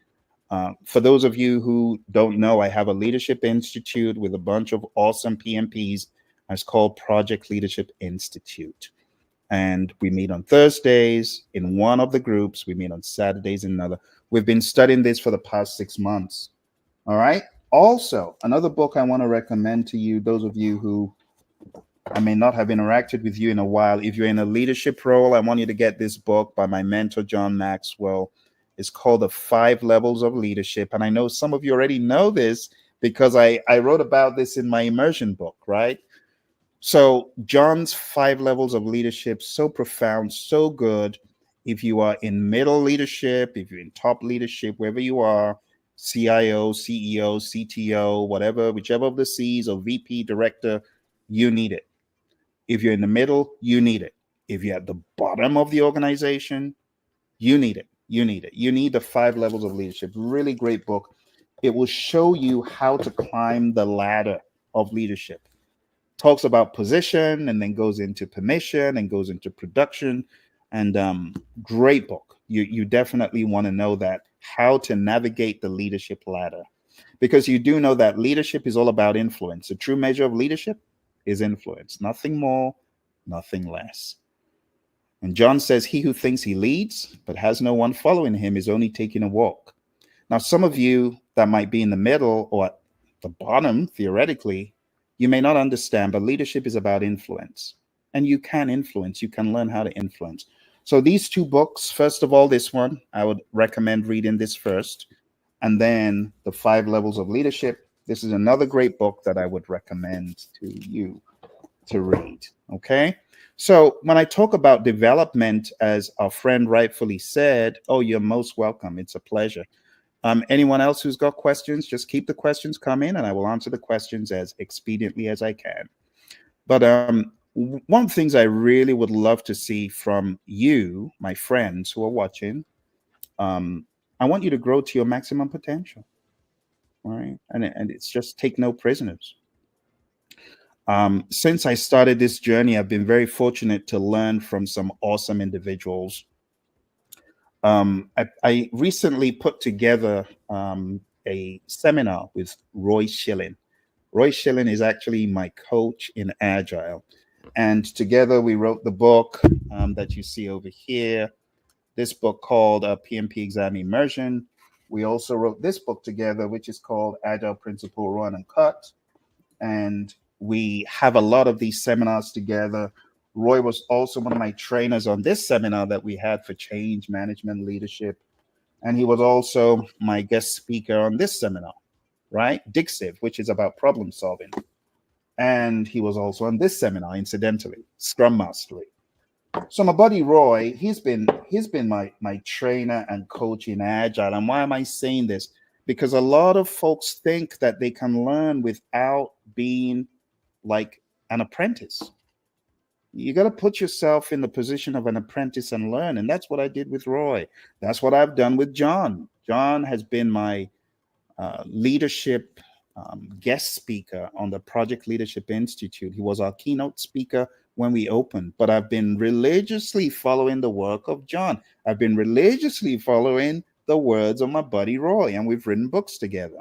For those of you who don't know, I have a Leadership Institute with a bunch of awesome PMPs. It's called Project Leadership Institute. And we meet on Thursdays in one of the groups. We meet on Saturdays in another. We've been studying this for the past 6 months. All right. Also, another book I want to recommend to you, those of you who I may not have interacted with you in a while. If you're in a leadership role, I want you to get this book by my mentor, John Maxwell. It's called The 5 Levels of Leadership. And I know some of you already know this because I wrote about this in my immersion book, right? So John's 5 levels of leadership, so profound, so good. If you are in middle leadership, if you're in top leadership, wherever you are, CIO, CEO, CTO, whatever, whichever of the C's, or VP, director, you need it. If you're in the middle, you need it. If you're at the bottom of the organization, you need it. You need it. You need the 5 levels of leadership. Really great book. It will show you how to climb the ladder of leadership. Talks about position and then goes into permission and goes into production. And great book. You definitely want to know that, how to navigate the leadership ladder, because you do know that leadership is all about influence. The true measure of leadership is influence, nothing more, nothing less. And John says, he who thinks he leads but has no one following him is only taking a walk. Now, some of you that might be in the middle or at the bottom, theoretically, you may not understand, but leadership is about influence. And you can influence, you can learn how to influence. So these 2 books, first of all, this one, I would recommend reading this first. And then The 5 Levels of Leadership. This is another great book that I would recommend to you to read. Okay. So when I talk about development, as our friend rightfully said, oh, you're most welcome. It's a pleasure. Anyone else who's got questions, just keep the questions coming and I will answer the questions as expediently as I can. But one of the things I really would love to see from you, my friends who are watching, I want you to grow to your maximum potential. All right. And it's just take no prisoners. Since I started this journey, I've been very fortunate to learn from some awesome individuals. I recently put together a seminar with Roy Schilling. Roy Schilling is actually my coach in Agile. And together we wrote the book that you see over here, this book called PMP Exam Immersion. We also wrote this book together, which is called Agile Principle Run and Cut. And we have a lot of these seminars together. Roy was also one of my trainers on this seminar that we had for change management leadership. And he was also my guest speaker on this seminar, right? Dixiv, which is about problem solving. And he was also on this seminar, incidentally, Scrum Mastery. So my buddy Roy, he's been my trainer and coach in Agile. And why am I saying this? Because a lot of folks think that they can learn without being like an apprentice. You got to put yourself in the position of an apprentice and learn. And that's what I did with Roy. That's what I've done with John. John has been my leadership guest speaker on the Project Leadership Institute. He was our keynote speaker when we opened, but I've been religiously following the work of John. I've been religiously following the words of my buddy Roy, and we've written books together.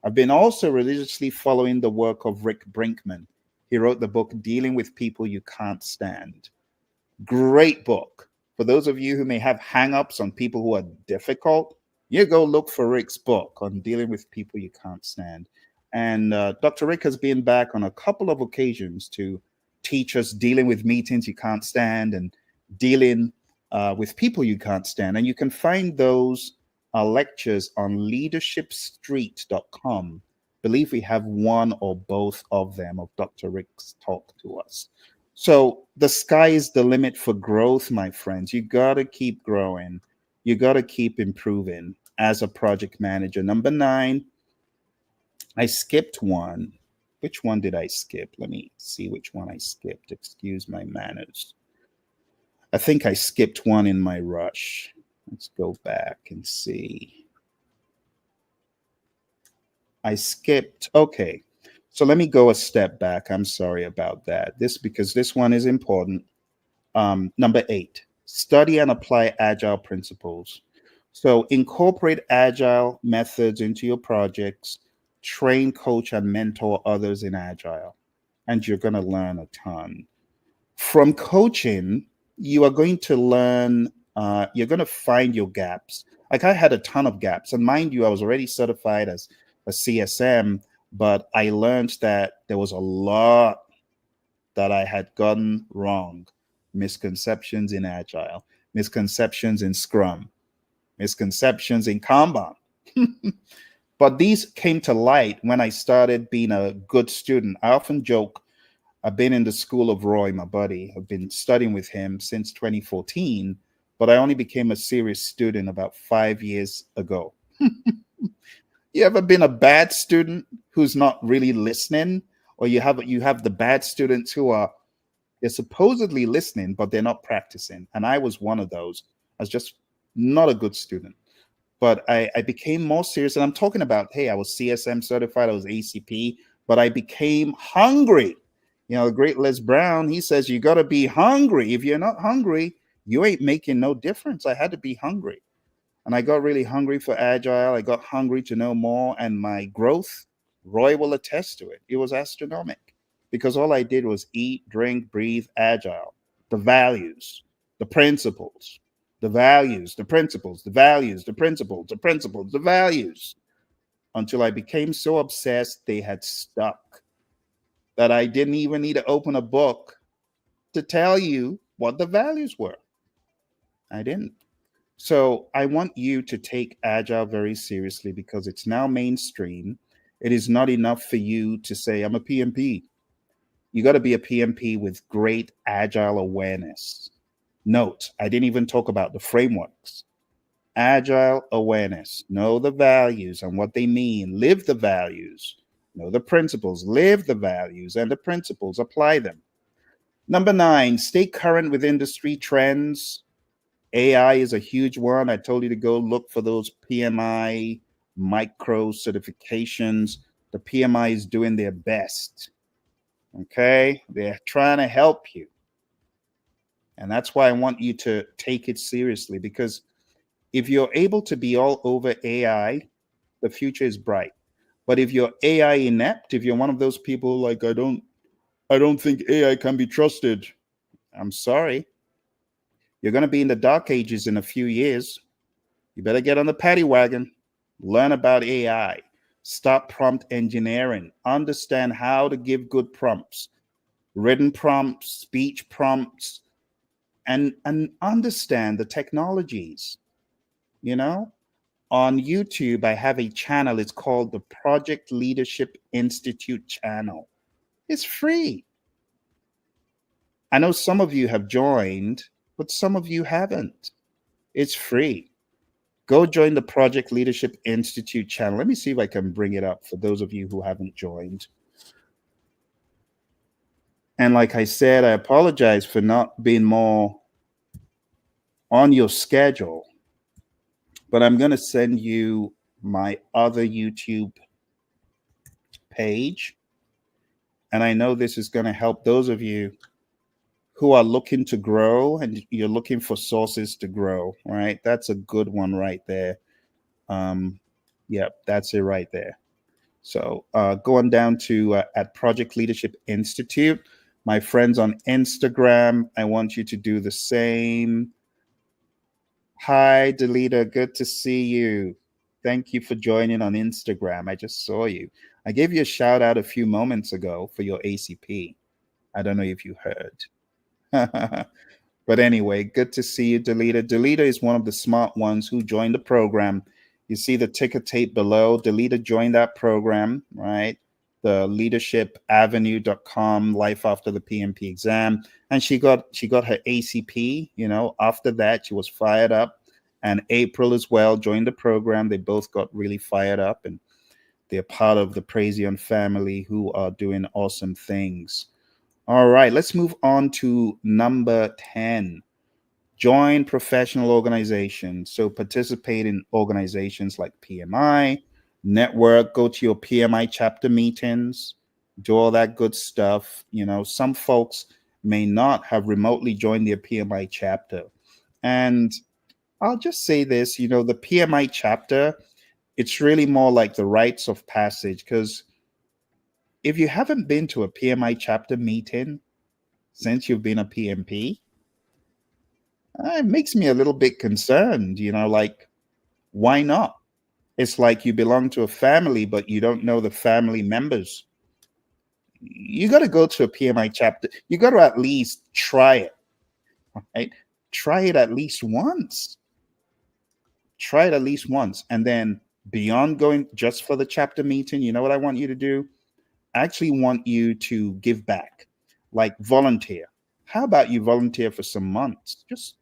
I've been also religiously following the work of Rick Brinkman. He wrote the book Dealing with People You Can't Stand. Great book. For those of you who may have hang-ups on people who are difficult, you go look for Rick's book on dealing with people you can't stand. And Dr. Rick has been back on a couple of occasions to teach us dealing with meetings you can't stand and dealing with people you can't stand. And you can find those lectures on leadershipstreet.com. Believe we have one or both of them of Dr. Rick's talk to us. So the sky is the limit for growth, my friends. You got to keep growing. You got to keep improving as a project manager. Number 9, I skipped one. Which one did I skip? Let me see which one I skipped. Excuse my manners. I think I skipped one in my rush. Let's go back and see. I skipped. Okay. So let me go a step back. I'm sorry about that. Because this one is important. Number 8, study and apply Agile principles. So incorporate Agile methods into your projects, train, coach, and mentor others in Agile, and you're going to learn a ton. From coaching, you are going to learn, you're going to find your gaps. Like I had a ton of gaps. And mind you, I was already certified as a CSM, but I learned that there was a lot that I had gotten wrong. Misconceptions in Agile, misconceptions in Scrum, misconceptions in Kanban. But these came to light when I started being a good student. I often joke, I've been in the school of Roy, my buddy. I've been studying with him since 2014, but I only became a serious student about 5 years ago. You ever been a bad student who's not really listening? Or you have the bad students who are they're supposedly listening, but they're not practicing. And I was one of those. I was just not a good student. But I became more serious. And I'm talking about, hey, I was CSM certified, I was ACP, but I became hungry. You know, the great Les Brown, he says, you got to be hungry. If you're not hungry, you ain't making no difference. I had to be hungry. And I got really hungry for Agile. I got hungry to know more. And my growth, Roy will attest to it. It was astronomical because all I did was eat, drink, breathe, Agile, the values, the principles, the values, the principles, the values, the principles, the principles, the values, until I became so obsessed they had stuck that I didn't even need to open a book to tell you what the values were. I didn't. So I want you to take Agile very seriously because it's now mainstream. It is not enough for you to say, I'm a PMP. You got to be a PMP with great Agile awareness. Note, I didn't even talk about the frameworks. Agile awareness. Know the values and what they mean. Live the values. Know the principles. Live the values and the principles. Apply them. Number 9, stay current with industry trends. AI is a huge one. I told you to go look for those PMI micro certifications. The PMI is doing their best. Okay? They're trying to help you. And that's why I want you to take it seriously, because if you're able to be all over AI, the future is bright. But if you're AI inept, if you're one of those people like I don't think AI can be trusted, I'm sorry. You're going to be in the dark ages in a few years. You better get on the paddy wagon, learn about AI, stop prompt engineering, understand how to give good prompts, written prompts, speech prompts, and understand the technologies. You know, on YouTube, I have a channel. It's called the Project Leadership Institute channel. It's free. I know some of you have joined, but some of you haven't. It's free. Go join the Project Leadership Institute channel. Let me see if I can bring it up for those of you who haven't joined. And like I said, I apologize for not being more on your schedule, but I'm going to send you my other YouTube page. And I know this is going to help those of you who are looking to grow and you're looking for sources to grow, right? That's a good one right there. Yep, that's it right there. So going down to at Project Leadership Institute, my friends on Instagram, I want you to do the same. Hi, Delita, good to see you. Thank you for joining on Instagram. I just saw you. I gave you a shout out a few moments ago for your ACP. I don't know if you heard. But anyway, good to see you, Delita. Delita is one of the smart ones who joined the program. You see the ticker tape below. Delita joined that program, right? The leadershipavenue.com, life after the PMP exam. And she got her ACP, you know. After that, she was fired up. And April as well joined the program. They both got really fired up, and they're part of the Praizion family who are doing awesome things. All right, let's move on to number 10. Join professional organizations. So participate in organizations like PMI, network, go to your PMI chapter meetings, do all that good stuff. You know, some folks may not have remotely joined their PMI chapter. And I'll just say this, you know, the PMI chapter, it's really more like the rites of passage, because if you haven't been to a PMI chapter meeting since you've been a PMP, it makes me a little bit concerned, you know, like, why not? It's like you belong to a family, but you don't know the family members. You got to go to a PMI chapter. You got to at least try it, right? Try it at least once. Try it at least once. And then beyond going just for the chapter meeting, you know what I want you to do? I actually want you to give back, like volunteer. How about you volunteer for some months? Just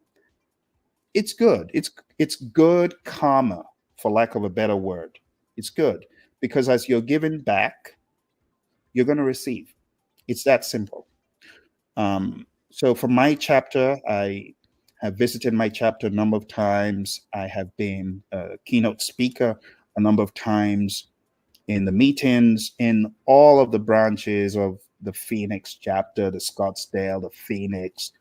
it's good. It's good karma, for lack of a better word. It's good because as you're giving back, you're going to receive. It's that simple. So for my chapter, I have visited my chapter a number of times. I have been a keynote speaker a number of times in the meetings in all of the branches of the Phoenix chapter, the Scottsdale, the Phoenix,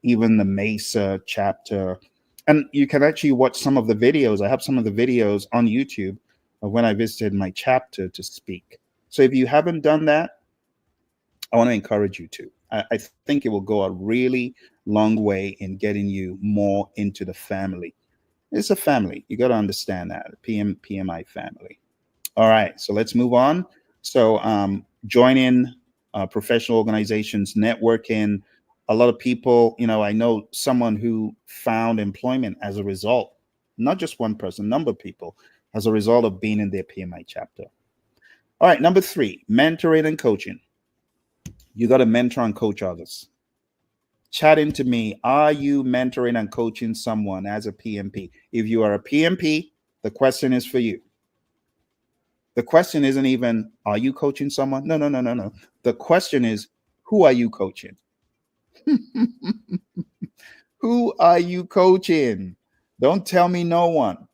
even the Mesa chapter. And you can actually watch some of the videos. I have some of the videos on YouTube of when I visited my chapter to speak. So if you haven't done that, I want to encourage you to. I think it will go a really long way in getting you more into the family. It's a family. You got to understand that, PMI family. All right, so let's move on. So join in professional organizations, networking. A lot of people, you know, I know someone who found employment as a result, not just one person, number of people, as a result of being in their PMI chapter. All right, number 3, mentoring and coaching. You got to mentor and coach others. chatting to me, are you mentoring and coaching someone as a PMP? If you are a PMP, the question is for you. The question isn't even, are you coaching someone? No, no, no, no, no. The question is, who are you coaching? Who are you coaching? Don't tell me no one.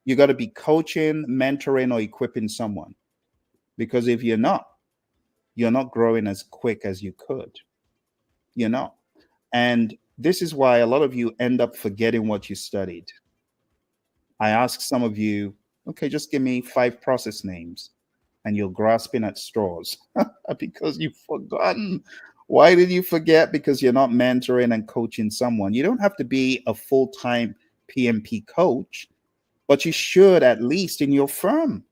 You got to be coaching, mentoring, or equipping someone. Because if you're not growing as quick as you could. You're not. And this is why a lot of you end up forgetting what you studied. I ask some of you, okay, just give me 5 process names, and you're grasping at straws because you've forgotten. Why did you forget? Because you're not mentoring and coaching someone. You don't have to be a full-time PMP coach, but you should at least in your firm.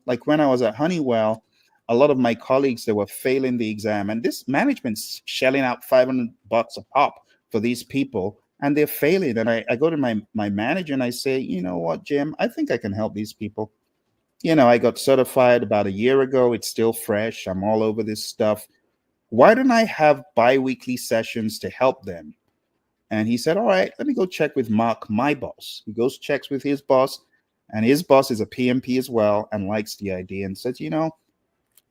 Like when I was at Honeywell, a lot of my colleagues, they were failing the exam, and this management's shelling out $500 a pop for these people, and they're failing. And I go to my manager and I say, you know what, Jim, I think I can help these people. I got certified about a year ago. It's still fresh. I'm all over this stuff. Why don't I have bi-weekly sessions to help them? And he said, all right, let me go check with Mark, my boss. He goes, checks with his boss, and his boss is a PMP as well and likes the idea and says,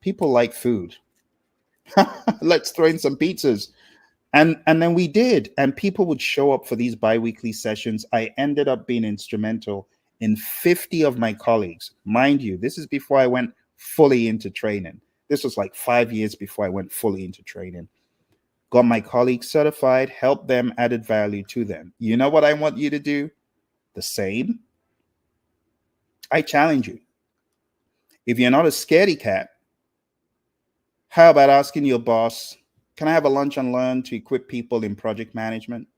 people like food. Let's throw in some pizzas. And then we did. And people would show up for these bi-weekly sessions. I ended up being instrumental in 50 of my colleagues. Mind you, this is before I went fully into training. This was like 5 years before I went fully into training. Got my colleagues certified, helped them, added value to them. You know what I want you to do? The same. I challenge you. If you're not a scaredy cat, how about asking your boss, can I have a lunch and learn to equip people in project management?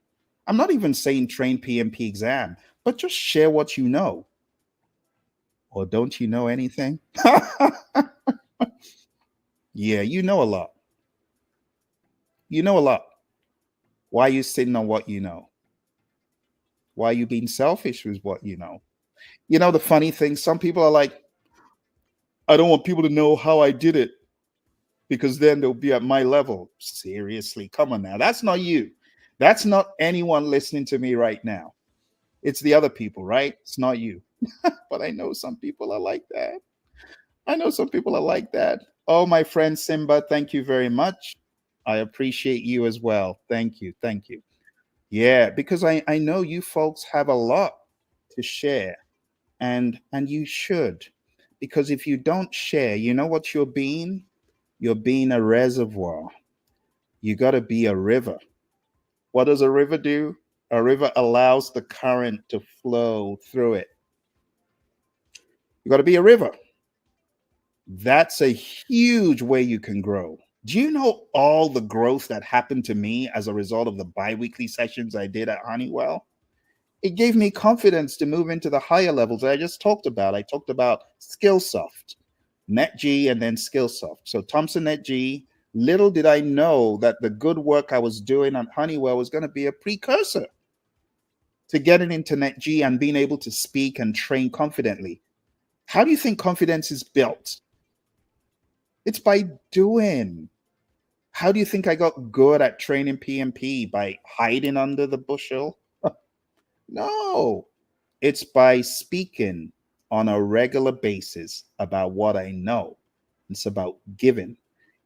I'm not even saying train PMP exam, but just share what you know. Or don't you know anything? Yeah, you know a lot. You know a lot. Why are you sitting on what you know? Why are you being selfish with what you know? The funny thing, some people are like, I don't want people to know how I did it because then they'll be at my level. Seriously, come on now. That's not you. That's not anyone listening to me right now. It's the other people, right? It's not you. But I know some people are like that. I know some people are like that. Oh, my friend Simba, thank you very much. I appreciate you as well. Thank you. Thank you. Yeah, because I know you folks have a lot to share, and you should. Because if you don't share, you know what you're being? You're being a reservoir. You got to be a river. What does a river do? A river allows the current to flow through it. You got to be a river. That's a huge way you can grow. Do you know all the growth that happened to me as a result of the biweekly sessions I did at Honeywell? It gave me confidence to move into the higher levels that I just talked about. I talked about Skillsoft, NetG, and then Skillsoft. So Thompson NetG, little did I know that the good work I was doing at Honeywell was going to be a precursor to getting into NetG and being able to speak and train confidently. How do you think confidence is built? It's by doing. How do you think I got good at training PMP? By hiding under the bushel? No, it's by speaking on a regular basis about what I know. It's about giving.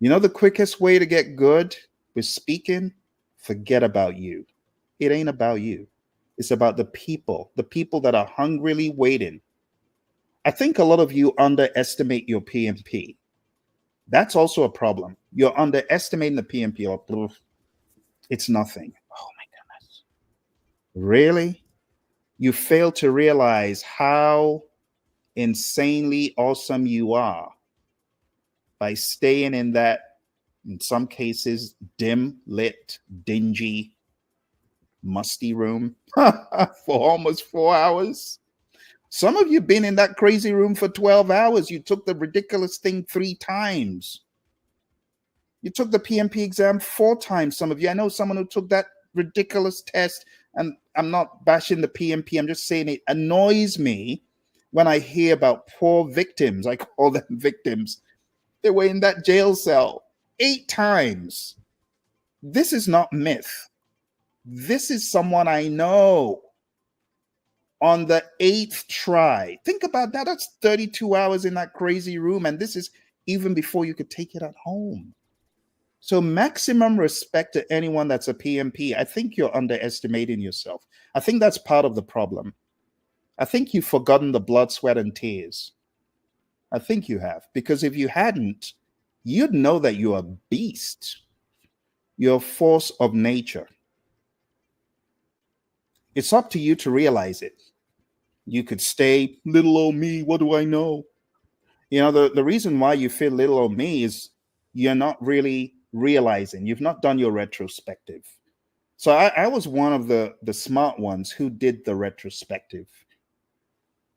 The quickest way to get good with speaking? Forget about you. It ain't about you. It's about the people that are hungrily waiting. I think a lot of you underestimate your PMP. That's also a problem. You're underestimating the PMP. Or it's nothing. Oh my goodness. Really? You fail to realize how insanely awesome you are by staying in that, in some cases, dim lit, dingy, musty room for almost 4 hours. Some of you been in that crazy room for 12 hours. You took the ridiculous thing 3 times. You took the PMP exam 4 times. Some of you, I know someone who took that ridiculous test, and I'm not bashing the PMP. I'm just saying it annoys me when I hear about poor victims. I call them victims. They were in that jail cell 8 times. This is not myth. This is someone I know on the 8th try. Think about that. That's 32 hours in that crazy room. And this is even before you could take it at home. So, maximum respect to anyone that's a PMP. I think you're underestimating yourself. I think that's part of the problem. I think you've forgotten the blood, sweat, and tears. I think you have. Because if you hadn't, you'd know that you're a beast. You're a force of nature. It's up to you to realize it. You could stay little old me. What do I know? The reason why you feel little old me is you're not really realizing. You've not done your retrospective. So I was one of the smart ones who did the retrospective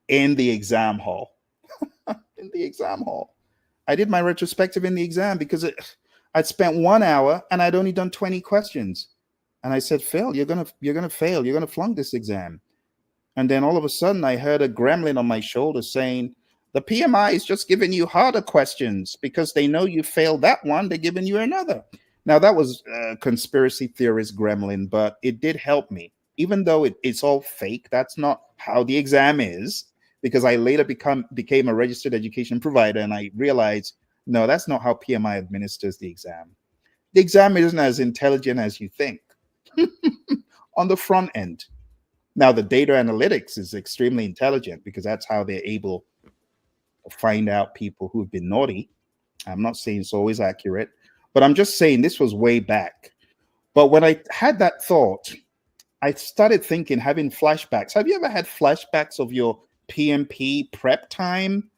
in the exam hall. In the exam hall. I did my retrospective in the exam because I'd spent 1 hour and I'd only done 20 questions. And I said, Phil, you're gonna fail. You're gonna flunk this exam. And then all of a sudden, I heard a gremlin on my shoulder saying, the PMI is just giving you harder questions because they know you failed that one. They're giving you another. Now, that was a conspiracy theorist gremlin, but it did help me. Even though it's all fake, that's not how the exam is, because I later became a registered education provider, and I realized, no, that's not how PMI administers the exam. The exam isn't as intelligent as you think on the front end. Now, the data analytics is extremely intelligent because that's how they're able to find out people who've been naughty. I'm not saying it's always accurate, but I'm just saying this was way back. But when I had that thought, I started thinking, having flashbacks. Have you ever had flashbacks of your PMP prep time?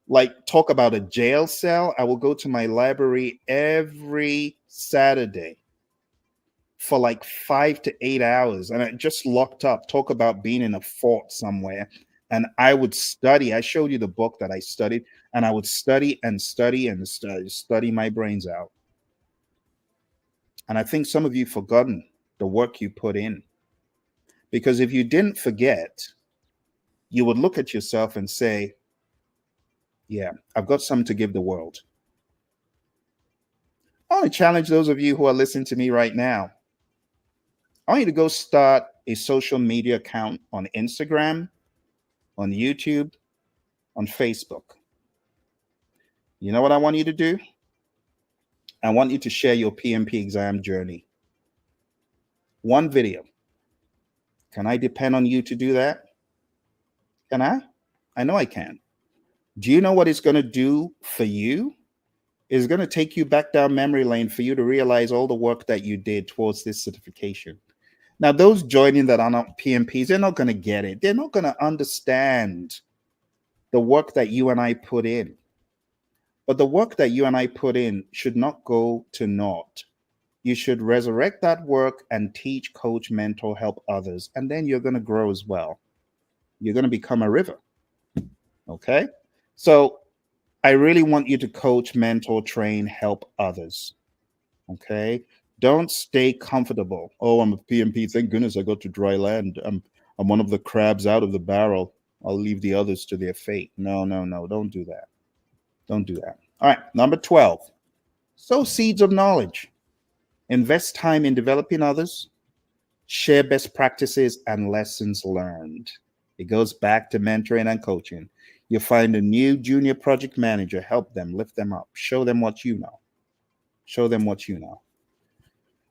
Like, talk about a jail cell. I will go to my library every Saturday for like 5 to 8 hours, and I just locked up. Talk about being in a fort somewhere. And I would study. I showed you the book that I studied, and I would study and study and study my brains out. And I think some of you forgotten the work you put in, because if you didn't forget, you would look at yourself and say, yeah, I've got something to give the world. I want to challenge those of you who are listening to me right now. I want you to go start a social media account on Instagram, on YouTube, on Facebook. You know what I want you to do? I want you to share your PMP exam journey. One video. Can I depend on you to do that? Can I? I know I can. Do you know what it's going to do for you? It's going to take you back down memory lane for you to realize all the work that you did towards this certification. Now, those joining that are not PMPs, they're not going to get it. They're not going to understand the work that you and I put in. But the work that you and I put in should not go to naught. You should resurrect that work and teach, coach, mentor, help others. And then you're going to grow as well. You're going to become a river. Okay? So I really want you to coach, mentor, train, help others. Okay? Don't stay comfortable. Oh, I'm a PMP. Thank goodness I got to dry land. I'm one of the crabs out of the barrel. I'll leave the others to their fate. No. Don't do that. Don't do that. All right. Number 12. Sow seeds of knowledge. Invest time in developing others. Share best practices and lessons learned. It goes back to mentoring and coaching. You find a new junior project manager, help them, lift them up, show them what you know. Show them what you know.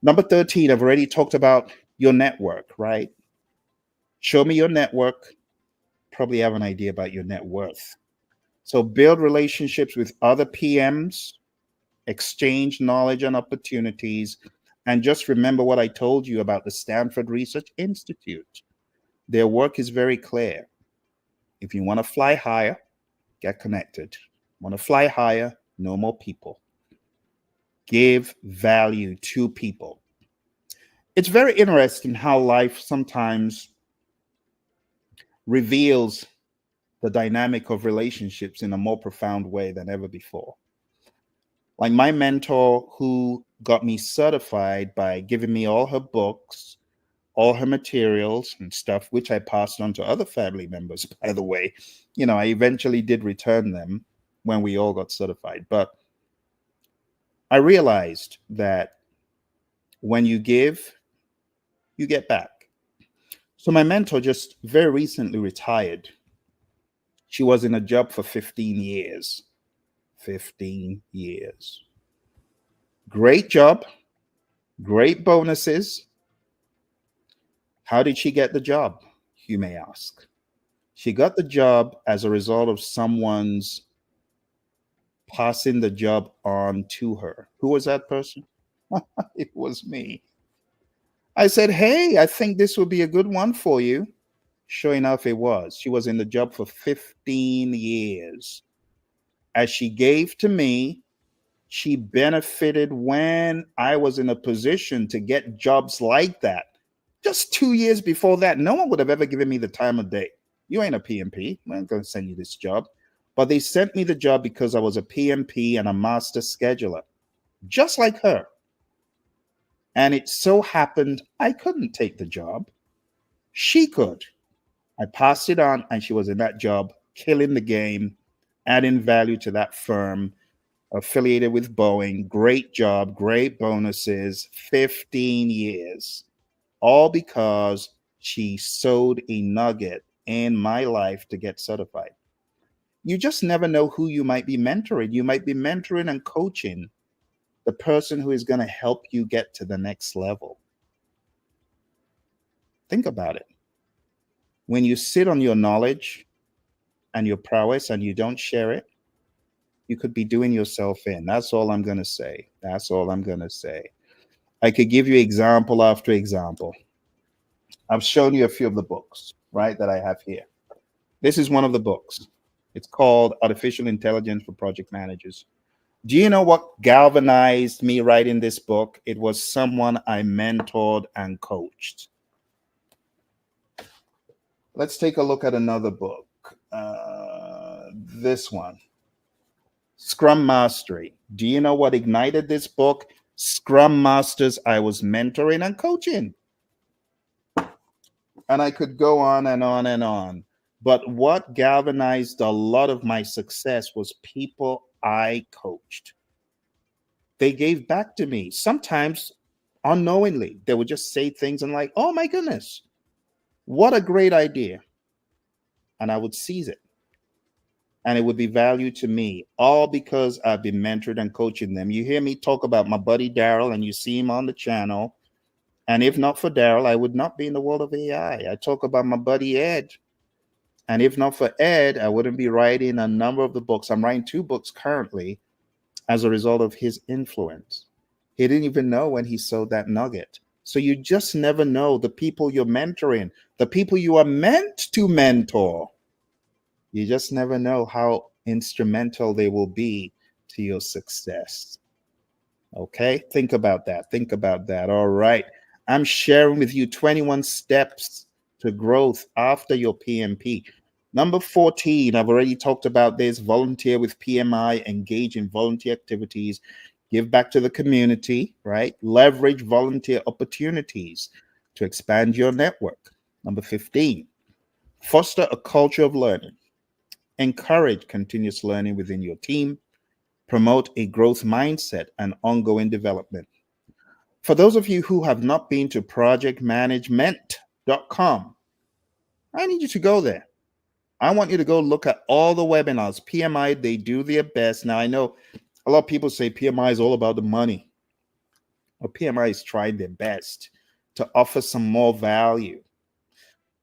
Number 13, I've already talked about your network, right? Show me your network. Probably have an idea about your net worth. So build relationships with other PMs, exchange knowledge and opportunities, and just remember what I told you about the Stanford Research Institute. Their work is very clear. If you want to fly higher, get connected. Want to fly higher, know more people. Give value to people. It's very interesting how life sometimes reveals the dynamic of relationships in a more profound way than ever before. Like my mentor, who got me certified by giving me all her books, all her materials and stuff, which I passed on to other family members, by the way. I eventually did return them when we all got certified. But I realized that When you give, you get back. So my mentor just very recently retired. She was in a job for 15 years. 15 years. Great job, great bonuses. How did she get the job? You may ask. She got the job as a result of someone's passing the job on to her. Who was that person? It was me. I said, "Hey, I think this would be a good one for you." Sure enough, it was. She was in the job for 15 years. As she gave to me, she benefited when I was in a position to get jobs like that. Just 2 years before that, no one would have ever given me the time of day. You ain't a PMP. I'm going to send you this job. But they sent me the job because I was a PMP and a master scheduler, just like her. And it so happened I couldn't take the job. She could. I passed it on, and she was in that job, killing the game, adding value to that firm, affiliated with Boeing. Great job, great bonuses, 15 years. All because she sowed a nugget in my life to get certified. You just never know who you might be mentoring. You might be mentoring and coaching the person who is going to help you get to the next level. Think about it. When you sit on your knowledge and your prowess and you don't share it, you could be doing yourself in. That's all I'm going to say. That's all I'm going to say. I could give you example after example. I've shown you a few of the books, right, that I have here. This is one of the books. It's called Artificial Intelligence for Project Managers. Do you know what galvanized me writing this book? It was someone I mentored and coached. Let's take a look at another book. This one, Scrum Mastery. Do you know what ignited this book? Scrum Masters I was mentoring and coaching. And I could go on and on and on. But what galvanized a lot of my success was people I coached. They gave back to me. Sometimes unknowingly, they would just say things and like, "Oh my goodness, what a great idea." And I would seize it. And it would be value to me, all because I've been mentored and coaching them. You hear me talk about my buddy Daryl, and you see him on the channel. And if not for Daryl, I would not be in the world of AI. I talk about my buddy Ed. And if not for Ed, I wouldn't be writing a number of the books. I'm writing 2 books currently as a result of his influence. He didn't even know when he sowed that nugget. So you just never know the people you're mentoring, the people you are meant to mentor. You just never know how instrumental they will be to your success. Okay, think about that. Think about that. All right. I'm sharing with you 21 steps to growth after your PMP. Number 14, I've already talked about this. Volunteer with PMI, engage in volunteer activities, give back to the community, right? Leverage volunteer opportunities to expand your network. Number 15, foster a culture of learning. Encourage continuous learning within your team. Promote a growth mindset and ongoing development. For those of you who have not been to projectmanagement.com, I need you to go there. I want you to go look at all the webinars. PMI, they do their best. Now, I know a lot of people say PMI is all about the money. Well, PMI is trying their best to offer some more value.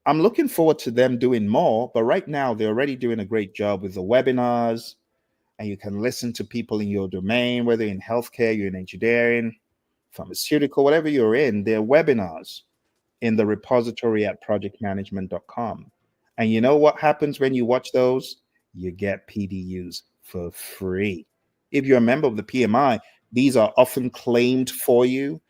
I'm looking forward to them doing more, but right now they're already doing a great job with the webinars, and you can listen to people in your domain, whether in healthcare, you're in engineering, pharmaceutical, whatever you're in, there are webinars in the repository at projectmanagement.com. And you know what happens when you watch those? You get PDUs for free. If you're a member of the PMI, these are often claimed for you,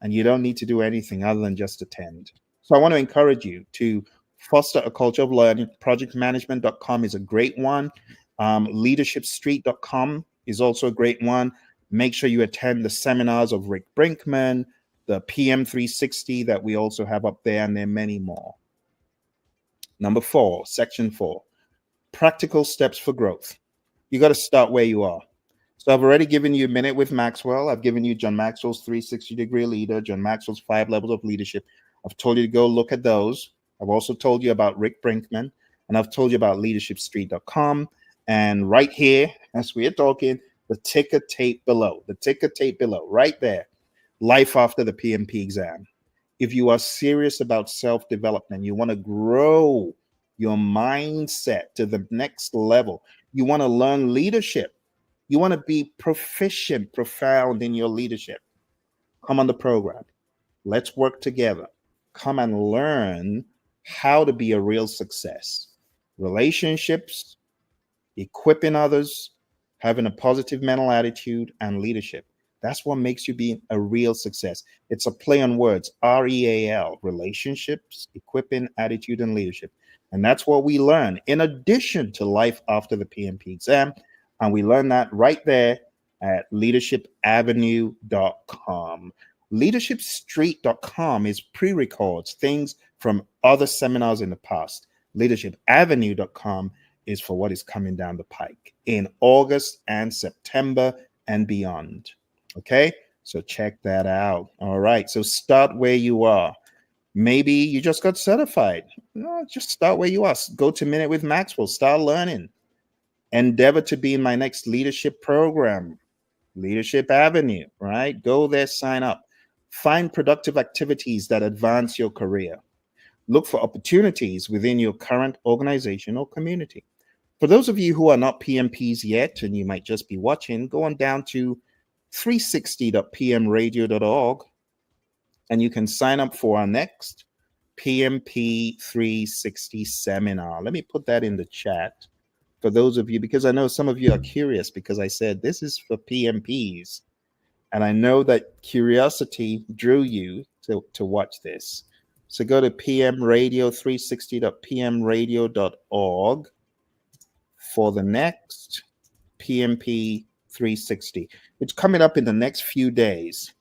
and you don't need to do anything other than just attend. So I want to encourage you to foster a culture of learning. Projectmanagement.com is a great one. Leadershipstreet.com is also a great one. Make sure you attend the seminars of Rick Brinkman, the PM 360 that we also have up there, and there are many more. Number 4, section 4, practical steps for growth. You got to start where you are. So I've already given you a minute with Maxwell. I've given you John Maxwell's 360-degree leader, John Maxwell's 5 levels of leadership. I've told you to go look at those. I've also told you about Rick Brinkman, and I've told you about leadershipstreet.com. And right here, as we're talking, the ticker tape below, right there, life after the PMP exam. If you are serious about self-development, you want to grow your mindset to the next level, you want to learn leadership, you want to be proficient, profound in your leadership, come on the program. Let's work together. Come and learn how to be a real success. Relationships, equipping others, having a positive mental attitude, and leadership. That's what makes you be a real success. It's a play on words, REAL, relationships, equipping, attitude, and leadership. And that's what we learn in addition to life after the PMP exam. And we learn that right there at leadershipavenue.com. Leadershipstreet.com is pre-records, things from other seminars in the past. Leadershipavenue.com is for what is coming down the pike in August and September and beyond. Okay, so check that out. All right, so start where you are. Maybe you just got certified. No, just start where you are. Go to Minute with Maxwell, start learning. Endeavor to be in my next leadership program, Leadership Avenue, right? Go there, sign up. Find productive activities that advance your career. Look for opportunities within your current organization or community. For those of you who are not PMPs yet, and you might just be watching, go on down to 360.pmradio.org, and you can sign up for our next PMP 360 seminar. Let me put that in the chat for those of you, because I know some of you are curious, because I said this is for PMPs. And I know that curiosity drew you to watch this. So go to PMRadio, 360.pmradio.org for the next PMP 360. It's coming up in the next few days,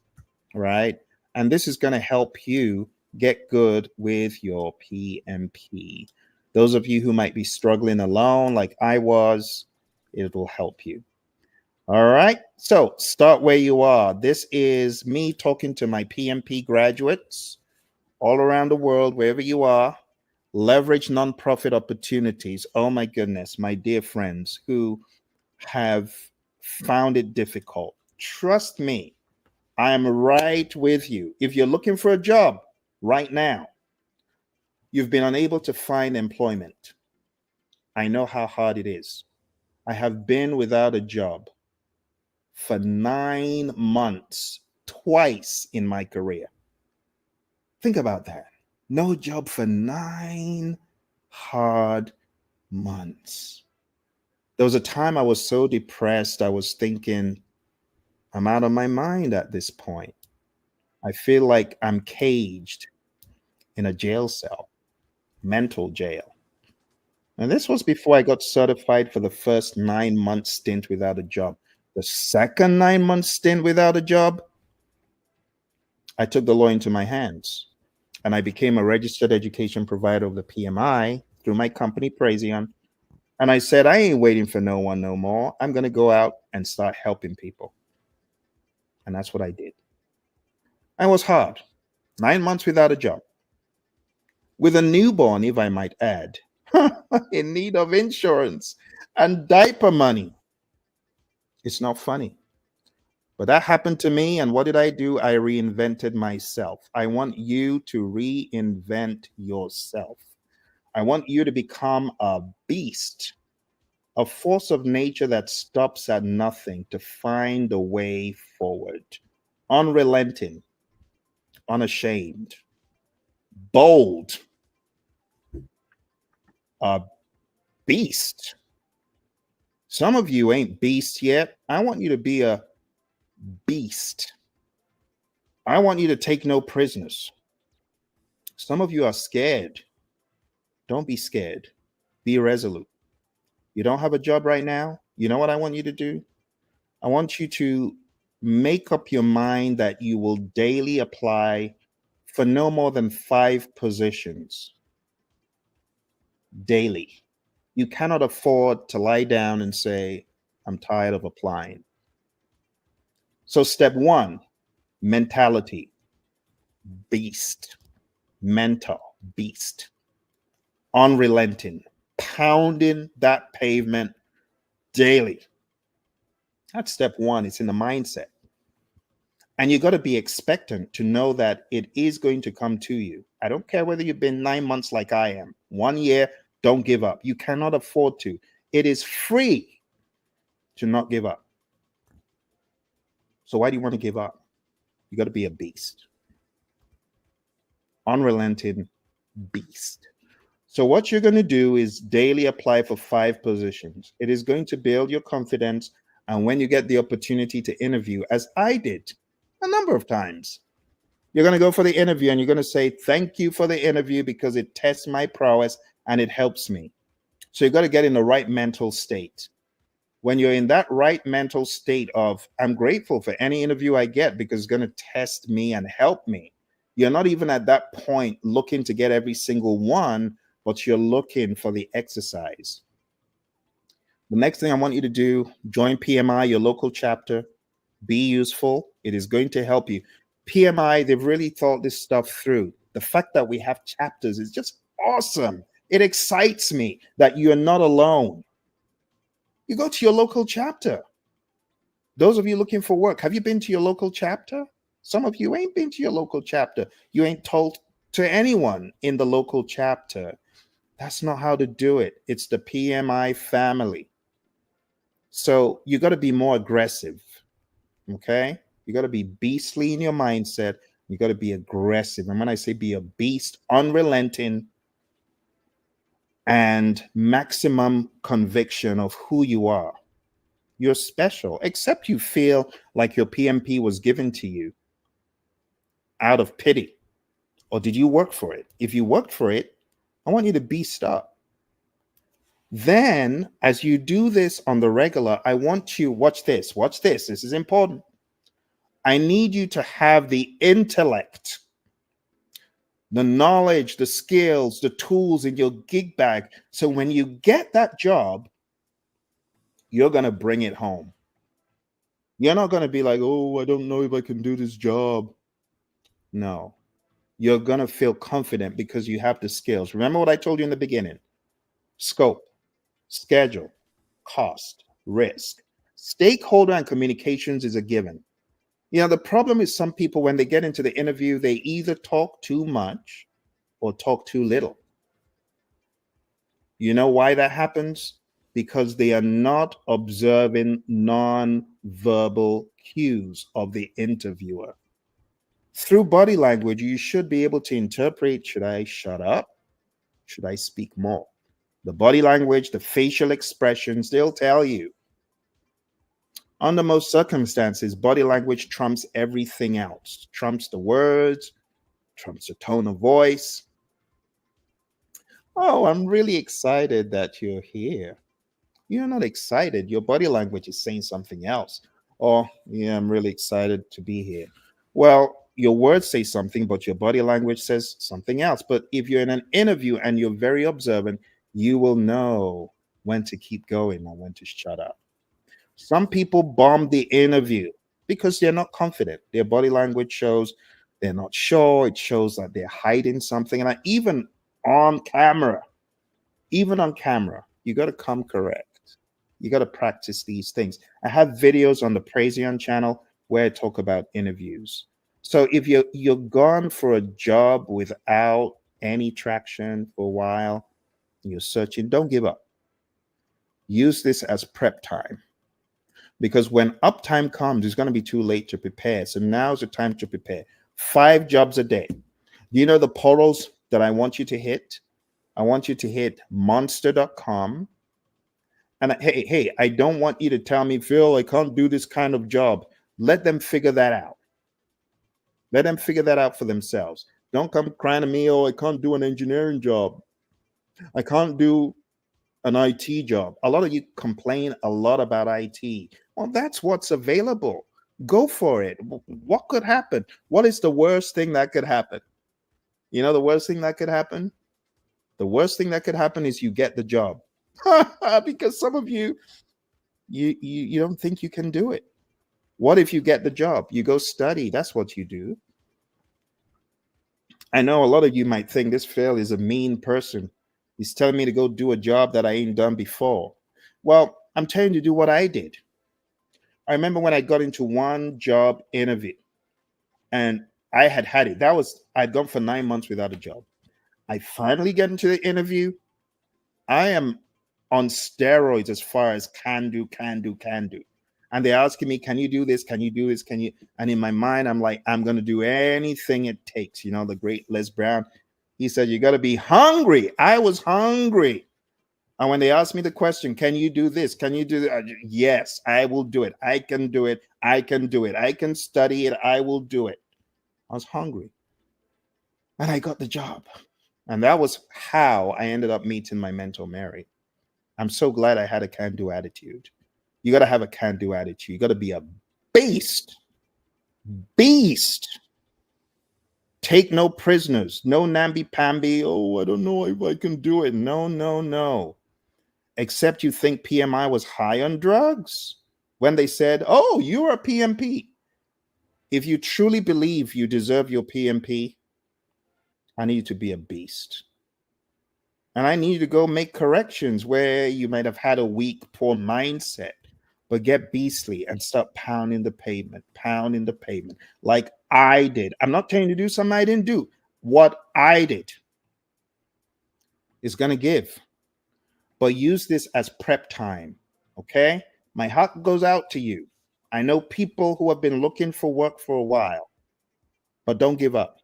right? And this is going to help you get good with your PMP. Those of you who might be struggling alone, like I was, it will help you. All right. So start where you are. This is me talking to my PMP graduates all around the world, wherever you are. Leverage nonprofit opportunities. Oh my goodness, my dear friends who have found it difficult. Trust me, I am right with you. If you're looking for a job right now, you've been unable to find employment. I know how hard it is. I have been without a job for 9 months, twice in my career. Think about that. No job for 9 hard months. There was a time I was so depressed, I was thinking, I'm out of my mind at this point. I feel like I'm caged in a jail cell, mental jail. And this was before I got certified for the first 9-month stint without a job. The second 9-month stint without a job, I took the law into my hands and I became a registered education provider of the PMI through my company, Praizion. And I said, I ain't waiting for no one no more. I'm going to go out and start helping people. And that's what I did. I was hard. 9 months without a job. With a newborn, if I might add, in need of insurance and diaper money. It's not funny. But that happened to me. And what did I do? I reinvented myself. I want you to reinvent yourself. I want you to become a beast, a force of nature that stops at nothing to find a way forward, unrelenting, unashamed, bold, a beast. Some of you ain't beasts yet. I want you to be a beast. I want you to take no prisoners. Some of you are scared. Don't be scared. Be resolute. You don't have a job right now. You know what I want you to do? I want you to make up your mind that you will daily apply for no more than 5 positions daily. You cannot afford to lie down and say, I'm tired of applying. So, step one, mentality, beast, mental, beast, unrelenting, pounding that pavement daily. That's step one. It's in the mindset. And you got to be expectant to know that it is going to come to you. I don't care whether you've been 9 months like I am, 1 year, don't give up. You cannot afford to. It is free to not give up. So why do you want to give up? You got to be a beast, unrelenting beast. So what you're going to do is daily apply for 5 positions. It is going to build your confidence. And when you get the opportunity to interview, as I did a number of times, you're going to go for the interview and you're going to say, thank you for the interview because it tests my prowess and it helps me. So you got to get in the right mental state. When you're in that right mental state of, I'm grateful for any interview I get because it's going to test me and help me. You're not even at that point looking to get every single one, but you're looking for the exercise. The next thing I want you to do, join PMI, your local chapter. Be useful. It is going to help you. PMI, they've really thought this stuff through. The fact that we have chapters is just awesome. It excites me that you're not alone. You go to your local chapter. Those of you looking for work, have you been to your local chapter? Some of you ain't been to your local chapter. You ain't told to anyone in the local chapter. That's not how to do it. It's the PMI family. So you got to be more aggressive. Okay? You got to be beastly in your mindset. You got to be aggressive. And when I say be a beast, unrelenting and maximum conviction of who you are. You're special, except you feel like your PMP was given to you out of pity. Or did you work for it? If you worked for it, I want you to beast up. Then, as you do this on the regular, I want you, watch this, this is important. I need you to have the intellect, the knowledge, the skills, the tools in your gig bag. So when you get that job, you're going to bring it home. You're not going to be like, oh, I don't know if I can do this job. No, you're going to feel confident because you have the skills. Remember what I told you in the beginning? Scope, schedule, cost, risk. Stakeholder and communications is a given. You know, the problem is some people, when they get into the interview, they either talk too much or talk too little. You know why that happens? Because they are not observing non-verbal cues of the interviewer. Through body language, you should be able to interpret, should I shut up? Should I speak more? The body language, the facial expressions, they'll tell you. Under most circumstances, body language trumps everything else. Trumps the words, trumps the tone of voice. Oh, I'm really excited that you're here. You're not excited. Your body language is saying something else. Or, yeah, I'm really excited to be here. Well, your words say something, but your body language says something else. But if you're in an interview and you're very observant, you will know when to keep going and when to shut up. Some people bomb the interview because they're not confident. Their body language shows they're not sure. It shows that they're hiding something. And even on camera, you got to come correct. You got to practice these things. I have videos on the Praision channel where I talk about interviews. So if you're gone for a job without any traction for a while, you're searching, don't give up. Use this as prep time. Because when uptime comes, it's going to be too late to prepare. So now's the time to prepare. 5 jobs a day. Do you know the portals that I want you to hit? I want you to hit monster.com. And hey, I don't want you to tell me, Phil, I can't do this kind of job. Let them figure that out. Let them figure that out for themselves. Don't come crying to me, oh, I can't do an engineering job. I can't do an IT job. A lot of you complain a lot about IT. Well, that's what's available. Go for it. What could happen? What is the worst thing that could happen? You know, the worst thing that could happen? The worst thing that could happen is you get the job. Because some of you don't think you can do it. What if you get the job? You go study. That's what you do. I know a lot of you might think this Phil is a mean person. He's telling me to go do a job that I ain't done before. Well, I'm telling you to do what I did. I remember when I got into one job interview and I had it. I'd gone for 9 months without a job. I finally get into the interview. I am on steroids as far as can do. And they're asking me, can you do this? Can you do this? Can you? And in my mind, I'm like, I'm going to do anything it takes. You know, the great Les Brown, he said, you got to be hungry. I was hungry. And when they asked me the question, can you do this? Can you do that? Yes, I will do it. I can do it. I can do it. I can study it. I will do it. I was hungry. And I got the job. And that was how I ended up meeting my mentor, Mary. I'm so glad I had a can-do attitude. You got to have a can-do attitude. You got to be a beast. Beast. Take no prisoners. No namby-pamby. Oh, I don't know if I can do it. No. Except you think PMI was high on drugs when they said, oh, you're a PMP. If you truly believe you deserve your PMP, I need you to be a beast. And I need you to go make corrections where you might have had a weak, poor mindset, but get beastly and start pounding the pavement, like I did. I'm not telling you to do something I didn't do. What I did is going to give, but use this as prep time. Okay. My heart goes out to you. I know people who have been looking for work for a while, but don't give up.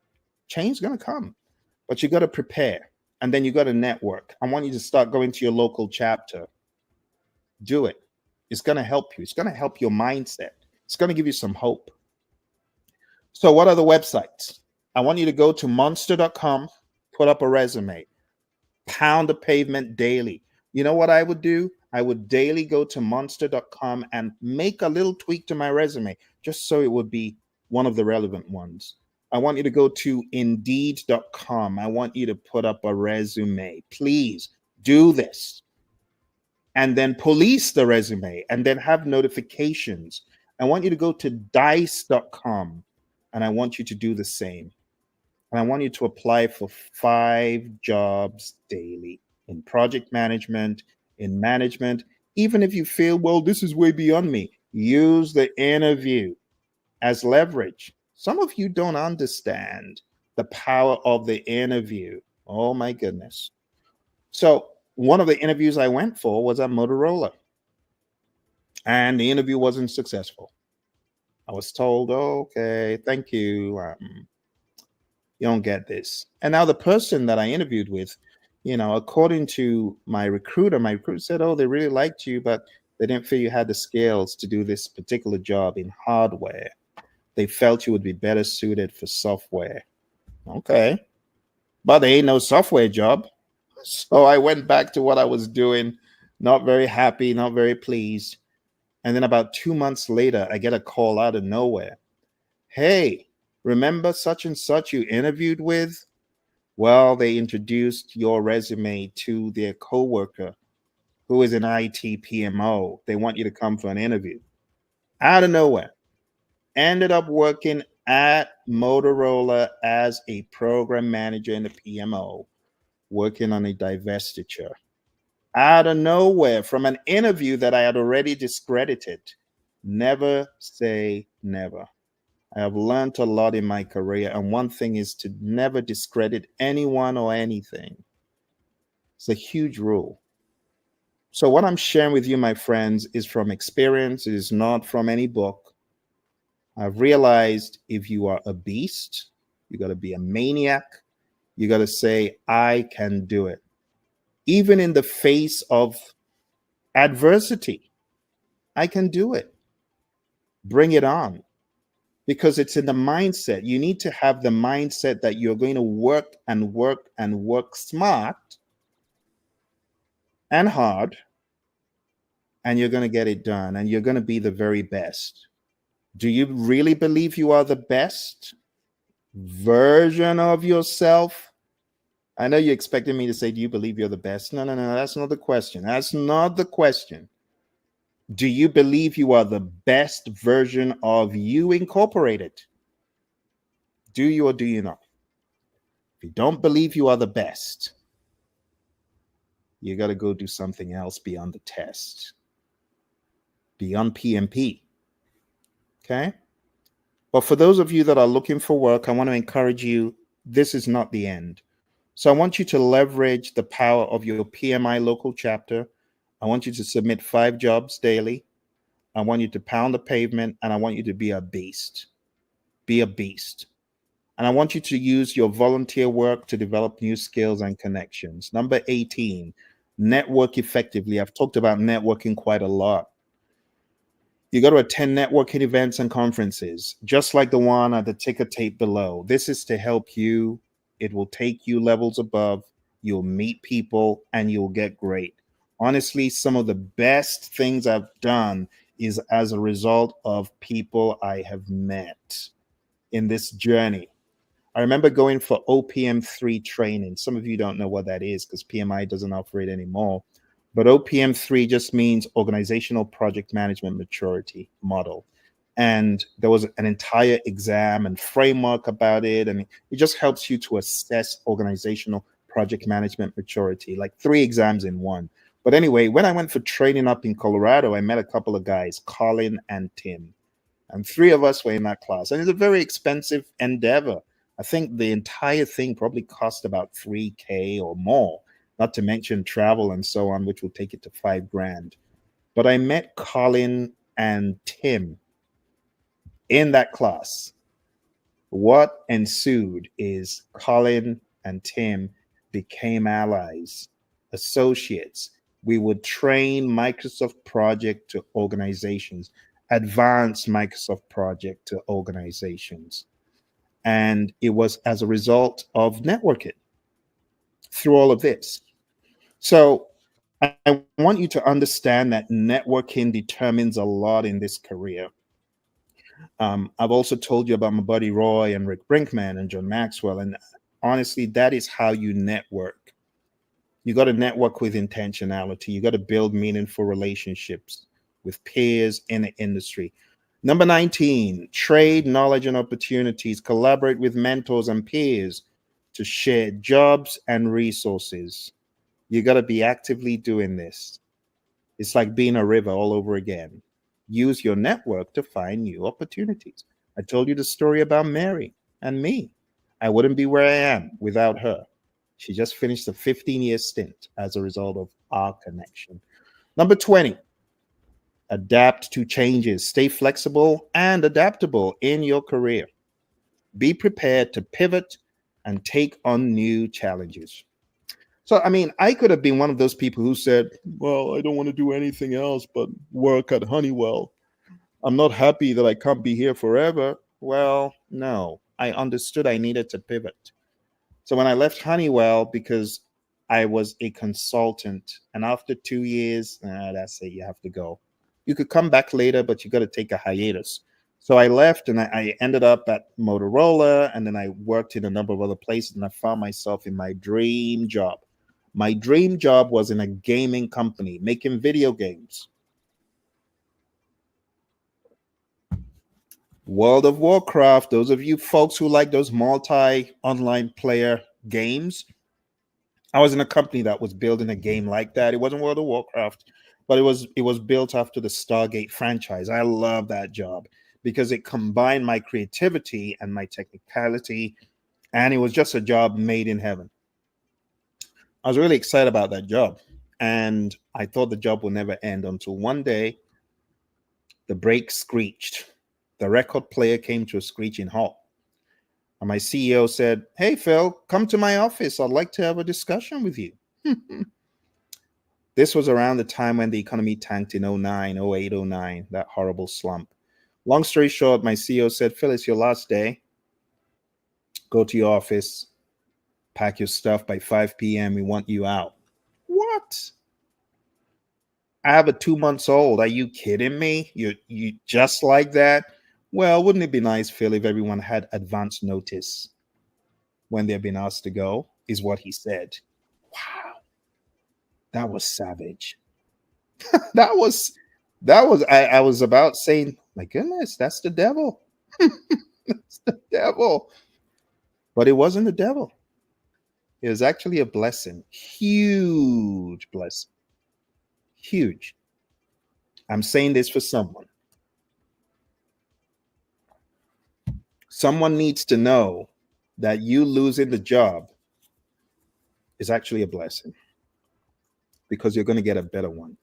Change is going to come, but you got to prepare. And then you got to network. I want you to start going to your local chapter. Do it. It's going to help you. It's going to help your mindset. It's going to give you some hope. So what are the websites? I want you to go to monster.com, put up a resume, pound the pavement daily. You know what I would do? I would daily go to monster.com and make a little tweak to my resume just so it would be one of the relevant ones. I want you to go to indeed.com. I want you to put up a resume. Please do this. And then police the resume and then have notifications. I want you to go to dice.com and I want you to do the same. And I want you to apply for 5 jobs daily in project management, in management. Even if you feel, well, this is way beyond me, use the interview as leverage. Some of you don't understand the power of the interview. Oh my goodness. So one of the interviews I went for was at Motorola, and the interview wasn't successful. I was told, oh, okay, thank you. You don't get this. And now the person that I interviewed with, you know, according to my recruiter said, oh, they really liked you, but they didn't feel you had the skills to do this particular job in hardware. They felt you would be better suited for software. Okay. But there ain't no software job. So I went back to what I was doing, not very happy, not very pleased. And then about 2 months later, I get a call out of nowhere. Hey, remember such and such you interviewed with? Well, they introduced your resume to their coworker who is an IT PMO. They want you to come for an interview. Out of nowhere. Ended up working at Motorola as a program manager in the PMO, working on a divestiture. Out of nowhere, from an interview that I had already discredited. Never say never. I have learned a lot in my career, and one thing is to never discredit anyone or anything. It's a huge rule. So what I'm sharing with you, my friends, is from experience. It is not from any book. I've realized if you are a beast, you got to be a maniac. You got to say, I can do it. Even in the face of adversity, I can do it. Bring it on. Because it's in the mindset. You need to have the mindset that you're going to work and work and work smart and hard, and you're going to get it done, and you're going to be the very best. Do you really believe you are the best version of yourself? I know you expected me to say, do you believe you're the best? No, that's not the question. That's not the question. Do you believe you are the best version of you incorporated? Do you or do you not? If you don't believe you are the best, you got to go do something else beyond the test, beyond PMP. Okay. But for those of you that are looking for work, I want to encourage you, this is not the end. So I want you to leverage the power of your PMI local chapter. I want you to submit 5 jobs daily. I want you to pound the pavement, and I want you to be a beast. Be a beast. And I want you to use your volunteer work to develop new skills and connections. Number 18, network effectively. I've talked about networking quite a lot. You got to attend networking events and conferences, just like the one at the ticker tape below. This is to help you. It will take you levels above. You'll meet people and you'll get great. Honestly, some of the best things I've done is as a result of people I have met in this journey. I remember going for OPM3 training. Some of you don't know what that is because PMI doesn't offer it anymore. But OPM3 just means Organizational Project Management Maturity Model. And there was an entire exam and framework about it. And it just helps you to assess organizational project management maturity, like 3 exams in one. But anyway, when I went for training up in Colorado, I met a couple of guys, Colin and Tim. And 3 of us were in that class. And it's a very expensive endeavor. I think the entire thing probably cost about 3K or more, not to mention travel and so on, which will take it to 5 grand. But I met Colin and Tim in that class. What ensued is Colin and Tim became allies, associates. We would train Microsoft Project to organizations, advance Microsoft Project to organizations. And it was as a result of networking through all of this. So I want you to understand that networking determines a lot in this career. I've also told you about my buddy Roy and Rick Brinkman and John Maxwell. And honestly, that is how you network. You got to network with intentionality. You got to build meaningful relationships with peers in the industry. Number 19, trade knowledge and opportunities. Collaborate with mentors and peers to share jobs and resources. You got to be actively doing this. It's like being a river all over again. Use your network to find new opportunities. I told you the story about Mary and me. I wouldn't be where I am without her. She just finished a 15-year stint as a result of our connection. Number 20, adapt to changes. Stay flexible and adaptable in your career. Be prepared to pivot and take on new challenges. So, I mean, I could have been one of those people who said, well, I don't want to do anything else but work at Honeywell. I'm not happy that I can't be here forever. Well, no, I understood I needed to pivot. So when I left Honeywell, because I was a consultant, and after 2 years, that's it, you have to go. You could come back later, but you got to take a hiatus. So I left and I ended up at Motorola, and then I worked in a number of other places, and I found myself in my dream job. My dream job was in a gaming company making video games. World of Warcraft, those of you folks who like those multi online player games, I was in a company that was building a game like that. It wasn't World of Warcraft, but it was built after the Stargate franchise. I love that job because it combined my creativity and my technicality, and it was just a job made in heaven. I was really excited about that job, and I thought the job would never end until one day the brake screeched. The record player came to a screeching halt. And my CEO said, "Hey, Phil, come to my office. I'd like to have a discussion with you." This was around the time when the economy tanked in 09, 08, 09, that horrible slump. Long story short, my CEO said, "Phil, it's your last day. Go to your office, pack your stuff by 5 p.m. We want you out." What? I have a 2 months old. Are you kidding me? You just like that? Well, wouldn't it be nice, Phil, if everyone had advance notice when they're being asked to go? Is what he said. Wow, that was savage. that was That was I was about saying, my goodness, that's the devil. It's the devil. But it wasn't the devil. It was actually a blessing. Huge blessing. Huge. I'm saying this for someone. Someone needs to know that you losing the job is actually a blessing because you're going to get a better one.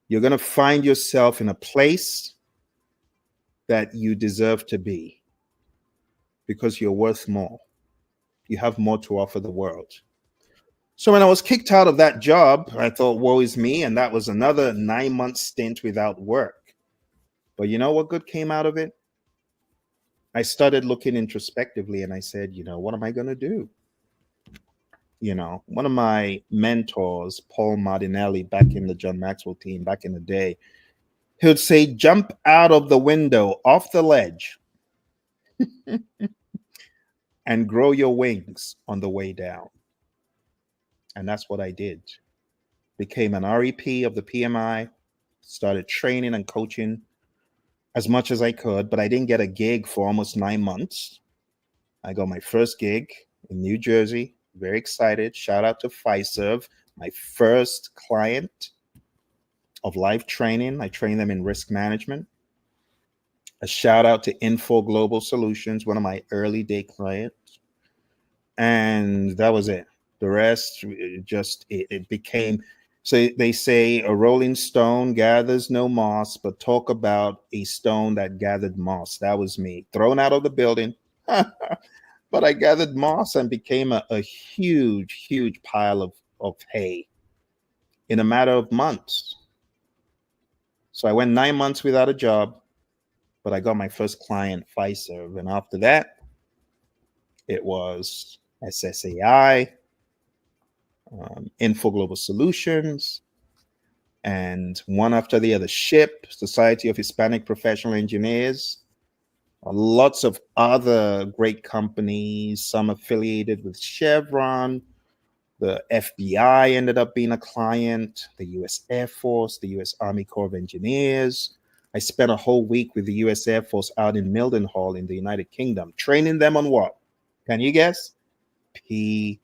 You're going to find yourself in a place that you deserve to be because you're worth more. You have more to offer the world. So when I was kicked out of that job, I thought, woe is me. And that was another 9 month stint without work. But you know what good came out of it? I started looking introspectively and I said, what am I going to do? One of my mentors, Paul Martinelli, back in the John Maxwell team, back in the day, he would say, jump out of the window, off the ledge, and grow your wings on the way down. And that's what I did. Became an REP of the PMI, started training and coaching as much as I could, but I didn't get a gig for almost 9 months. I got my first gig in New Jersey. Very excited. Shout out to Fiserv, my first client of life training. I train them in risk management. A shout out to Info Global Solutions, one of my early day clients. And that was it. The rest, it became, so they say a rolling stone gathers no moss, but talk about a stone that gathered moss. That was me, thrown out of the building. But I gathered moss and became a huge, huge pile of hay in a matter of months. So I went 9 months without a job, but I got my first client, Fiserv. And after that, it was SSAI, Info Global Solutions, and one after the other, SHIP, Society of Hispanic Professional Engineers, lots of other great companies, some affiliated with Chevron. The FBI ended up being a client, the US Air Force, the US Army Corps of Engineers. I spent a whole week with the US Air Force out in Mildenhall in the United Kingdom, training them on what? Can you guess? PMP.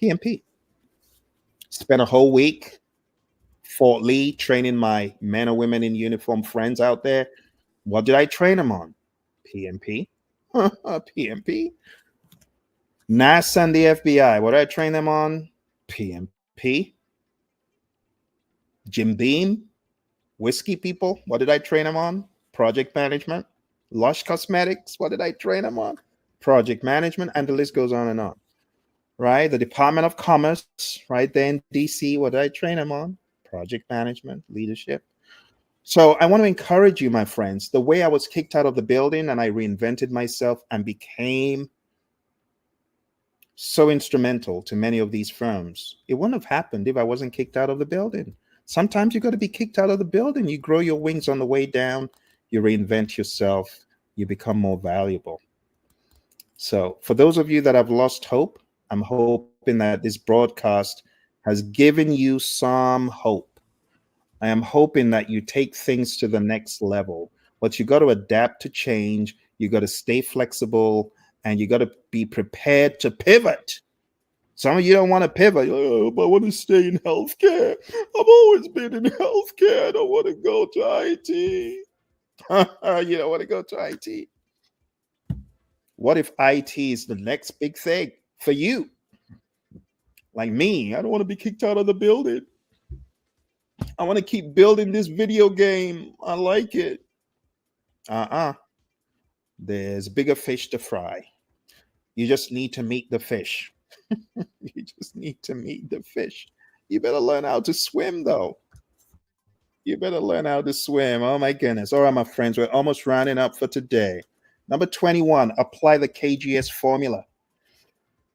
PMP. Spent a whole week, Fort Lee, training my men and women in uniform friends out there. What did I train them on? PMP. PMP. NASA and the FBI. What did I train them on? PMP. Jim Beam. Whiskey people. What did I train them on? Project management. Lush Cosmetics. What did I train them on? Project management. And the list goes on and on. Right? The Department of Commerce, right there in DC. What did I train them on? Project management, leadership. So I want to encourage you, my friends. The way I was kicked out of the building and I reinvented myself and became so instrumental to many of these firms. It wouldn't have happened if I wasn't kicked out of the building. Sometimes you got to be kicked out of the building. You grow your wings on the way down. You reinvent yourself. You become more valuable. So for those of you that have lost hope, I'm hoping that this broadcast has given you some hope. I am hoping that you take things to the next level. But you got to adapt to change. You got to stay flexible and you got to be prepared to pivot. Some of you don't want to pivot. Oh, but I want to stay in healthcare. I've always been in healthcare. I don't want to go to IT. You don't want to go to IT. What if IT is the next big thing for you? Like me, I don't want to be kicked out of the building. I want to keep building this video game. I like it. There's bigger fish to fry. You just need to meet the fish. You just need to meet the fish. You better learn how to swim, though. You better learn how to swim. Oh, my goodness. All right, my friends, we're almost rounding up for today. Number 21, apply the KGS formula.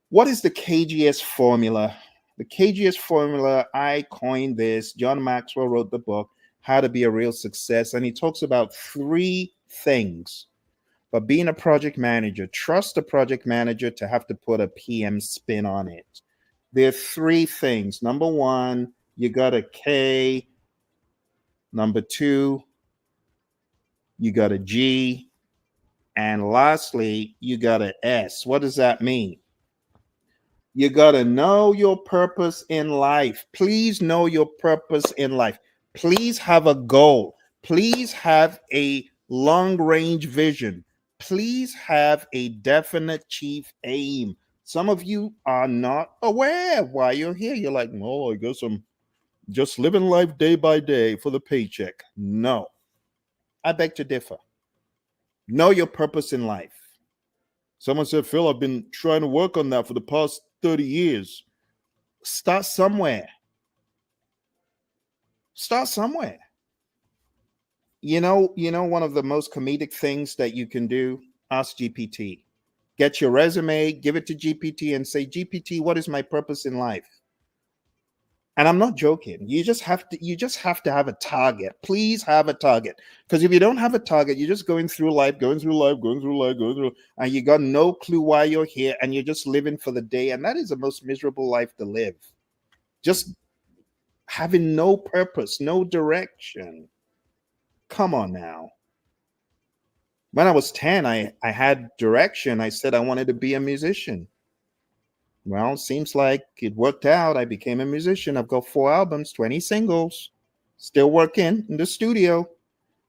What is the KGS formula? The KGS formula, I coined this. John Maxwell wrote the book, How to Be a Real Success, and he talks about 3 things. But being a project manager, trust the project manager to have to put a PM spin on it. There are 3 things. Number 1, you got to K Number 2, you got a G. And lastly, you got an S. What does that mean? You got to know your purpose in life. Please know your purpose in life. Please have a goal. Please have a long range vision. Please have a definite chief aim. Some of you are not aware of why you're here. You're like, well, I guess I'm just living life day by day for the paycheck. No, I beg to differ. Know your purpose in life. Someone said, Phil, I've been trying to work on that for the past 30 years. Start somewhere. Start somewhere. One of the most comedic things that you can do, ask GPT. Get your resume, give it to GPT and say, GPT, what is my purpose in life? And I'm not joking. You just have to have a target. Please have a target. Because if you don't have a target, you're just going through life, and you got no clue why you're here, and you're just living for the day. And that is the most miserable life to live. Just having no purpose, no direction. Come on now. When I was 10, I had direction. I said I wanted to be a musician. Well, seems like it worked out. I became a musician. I've got 4 albums, 20 singles, still working in the studio.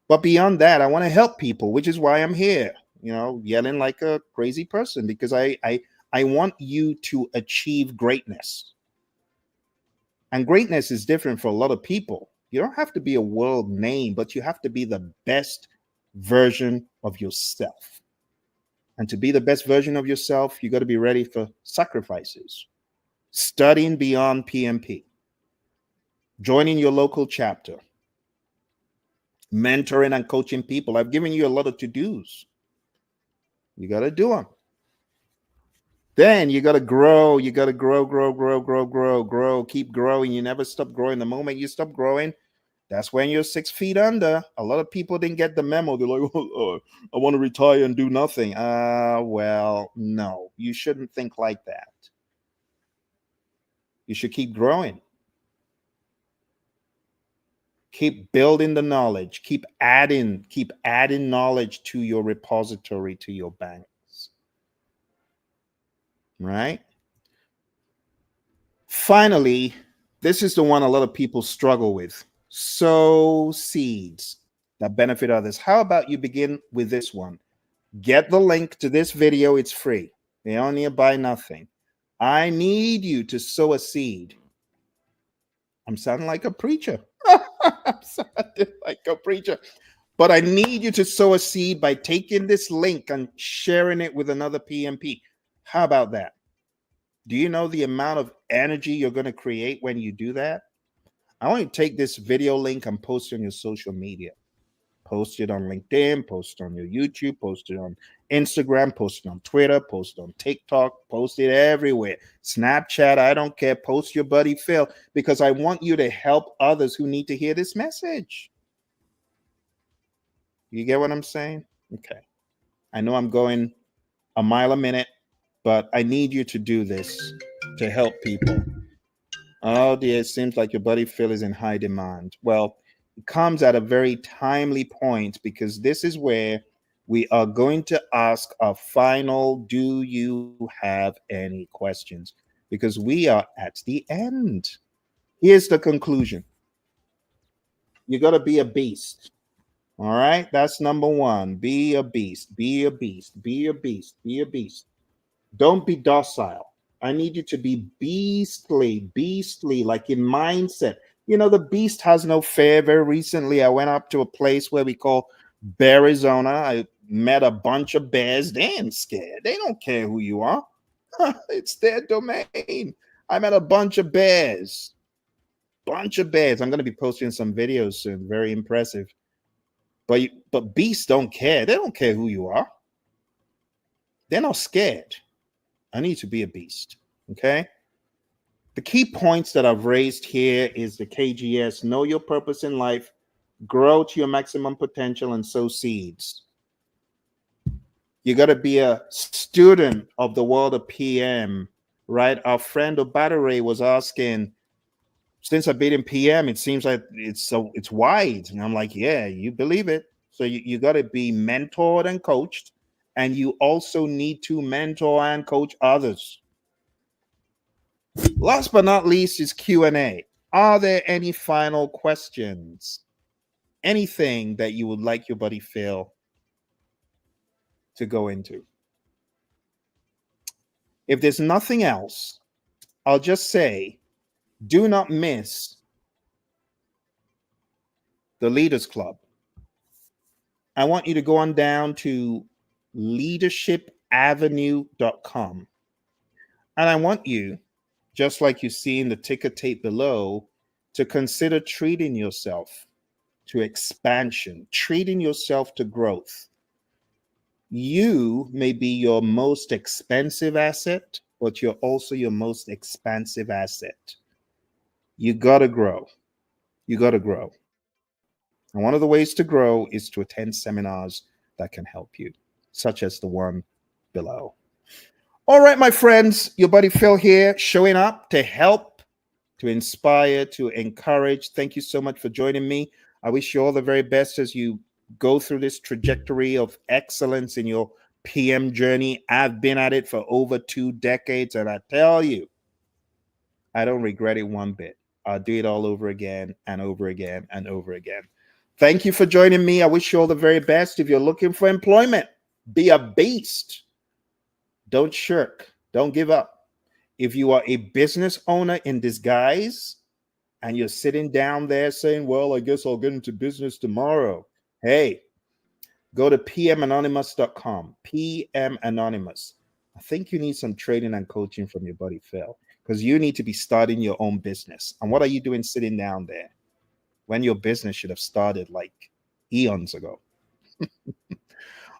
But beyond that, I want to help people, which is why I'm here, yelling like a crazy person, because I want you to achieve greatness. And greatness is different for a lot of people. You don't have to be a world name, but you have to be the best version of yourself. And to be the best version of yourself, you got to be ready for sacrifices. Studying beyond PMP, joining your local chapter, mentoring and coaching people. I've given you a lot of to-dos. You got to do them. Then you got to grow. You got to grow. Keep growing. You never stop growing. The moment you stop growing, that's when you're 6 feet under. A lot of people didn't get the memo. They're like, I want to retire and do nothing. Well, no, you shouldn't think like that. You should keep growing. Keep building the knowledge. Keep adding knowledge to your repository, to your banks. Right? Finally, this is the one a lot of people struggle with. Sow seeds that benefit others. How about you begin with this one? Get the link to this video. It's free. They only buy nothing. I need you to sow a seed. I'm sounding like a preacher. I'm sounding like a preacher. But I need you to sow a seed by taking this link and sharing it with another PMP. How about that? Do you know the amount of energy you're going to create when you do that? I want you to take this video link and post it on your social media. Post it on LinkedIn, post it on your YouTube, post it on Instagram, post it on Twitter, post it on TikTok, post it everywhere. Snapchat, I don't care. Post your buddy Phil, because I want you to help others who need to hear this message. You get what I'm saying? Okay. I know I'm going a mile a minute, but I need you to do this to help people. Oh dear, it seems like your buddy Phil is in high demand. Well, it comes at a very timely point, because this is where we are going to ask our final, do you have any questions? Because we are at the end. Here's the conclusion. You got to be a beast. All right, that's number 1. Be a beast. Be a beast. Be a beast. Be a beast. Don't be docile. I need you to be beastly, like in mindset. The beast has no fear. Very recently, I went up to a place where we call Bearizona. I met a bunch of bears. They ain't scared. They don't care who you are. It's their domain. I met a bunch of bears. I'm going to be posting some videos soon. Very impressive. But beasts don't care. They don't care who you are. They're not scared. I need to be a beast. Okay. The key points that I've raised here is the KGS: know your purpose in life, grow to your maximum potential, and sow seeds. You got to be a student of the world of PM, right? Our friend Obadere was asking, since I've been in PM, it seems like it's wide. And I'm like, yeah, you believe it. So you got to be mentored and coached, and you also need to mentor and coach others. Last but not least is Q&A. Are there any final questions? Anything that you would like your buddy Phil to go into? If there's nothing else, I'll just say, do not miss the Leaders Club. I want you to go on down to leadershipavenue.com. And I want you, just like you see in the ticker tape below, to consider treating yourself to expansion, treating yourself to growth. You may be your most expensive asset, but you're also your most expansive asset. You got to grow. You got to grow. And one of the ways to grow is to attend seminars that can help you, such as the one below. All right, my friends, your buddy Phil here, showing up to help, to inspire, to encourage. Thank you so much for joining me. I wish you all the very best as you go through this trajectory of excellence in your PM journey. I've been at it for over 2 decades, and I tell you, I don't regret it one bit. I'll do it all over again and over again and over again. Thank you for joining me. I wish you all the very best. If you're looking for employment, be a beast. Don't shirk. Don't give up. If you are a business owner in disguise and you're sitting down there saying, well, I guess I'll get into business tomorrow. Hey, go to pmanonymous.com. PM Anonymous. I think you need some training and coaching from your buddy Phil, because you need to be starting your own business. And what are you doing sitting down there when your business should have started like eons ago?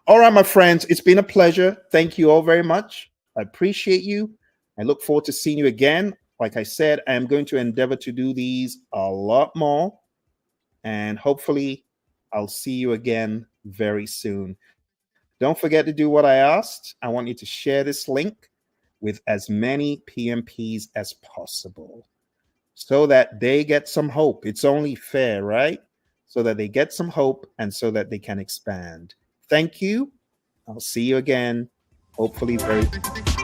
All right, my friends, it's been a pleasure. Thank you all very much. I appreciate you. I look forward to seeing you again. Like I said, I am going to endeavor to do these a lot more. And hopefully, I'll see you again very soon. Don't forget to do what I asked. I want you to share this link with as many PMPs as possible so that they get some hope. It's only fair, right? So that they get some hope and so that they can expand. Thank you. I'll see you again, hopefully very soon.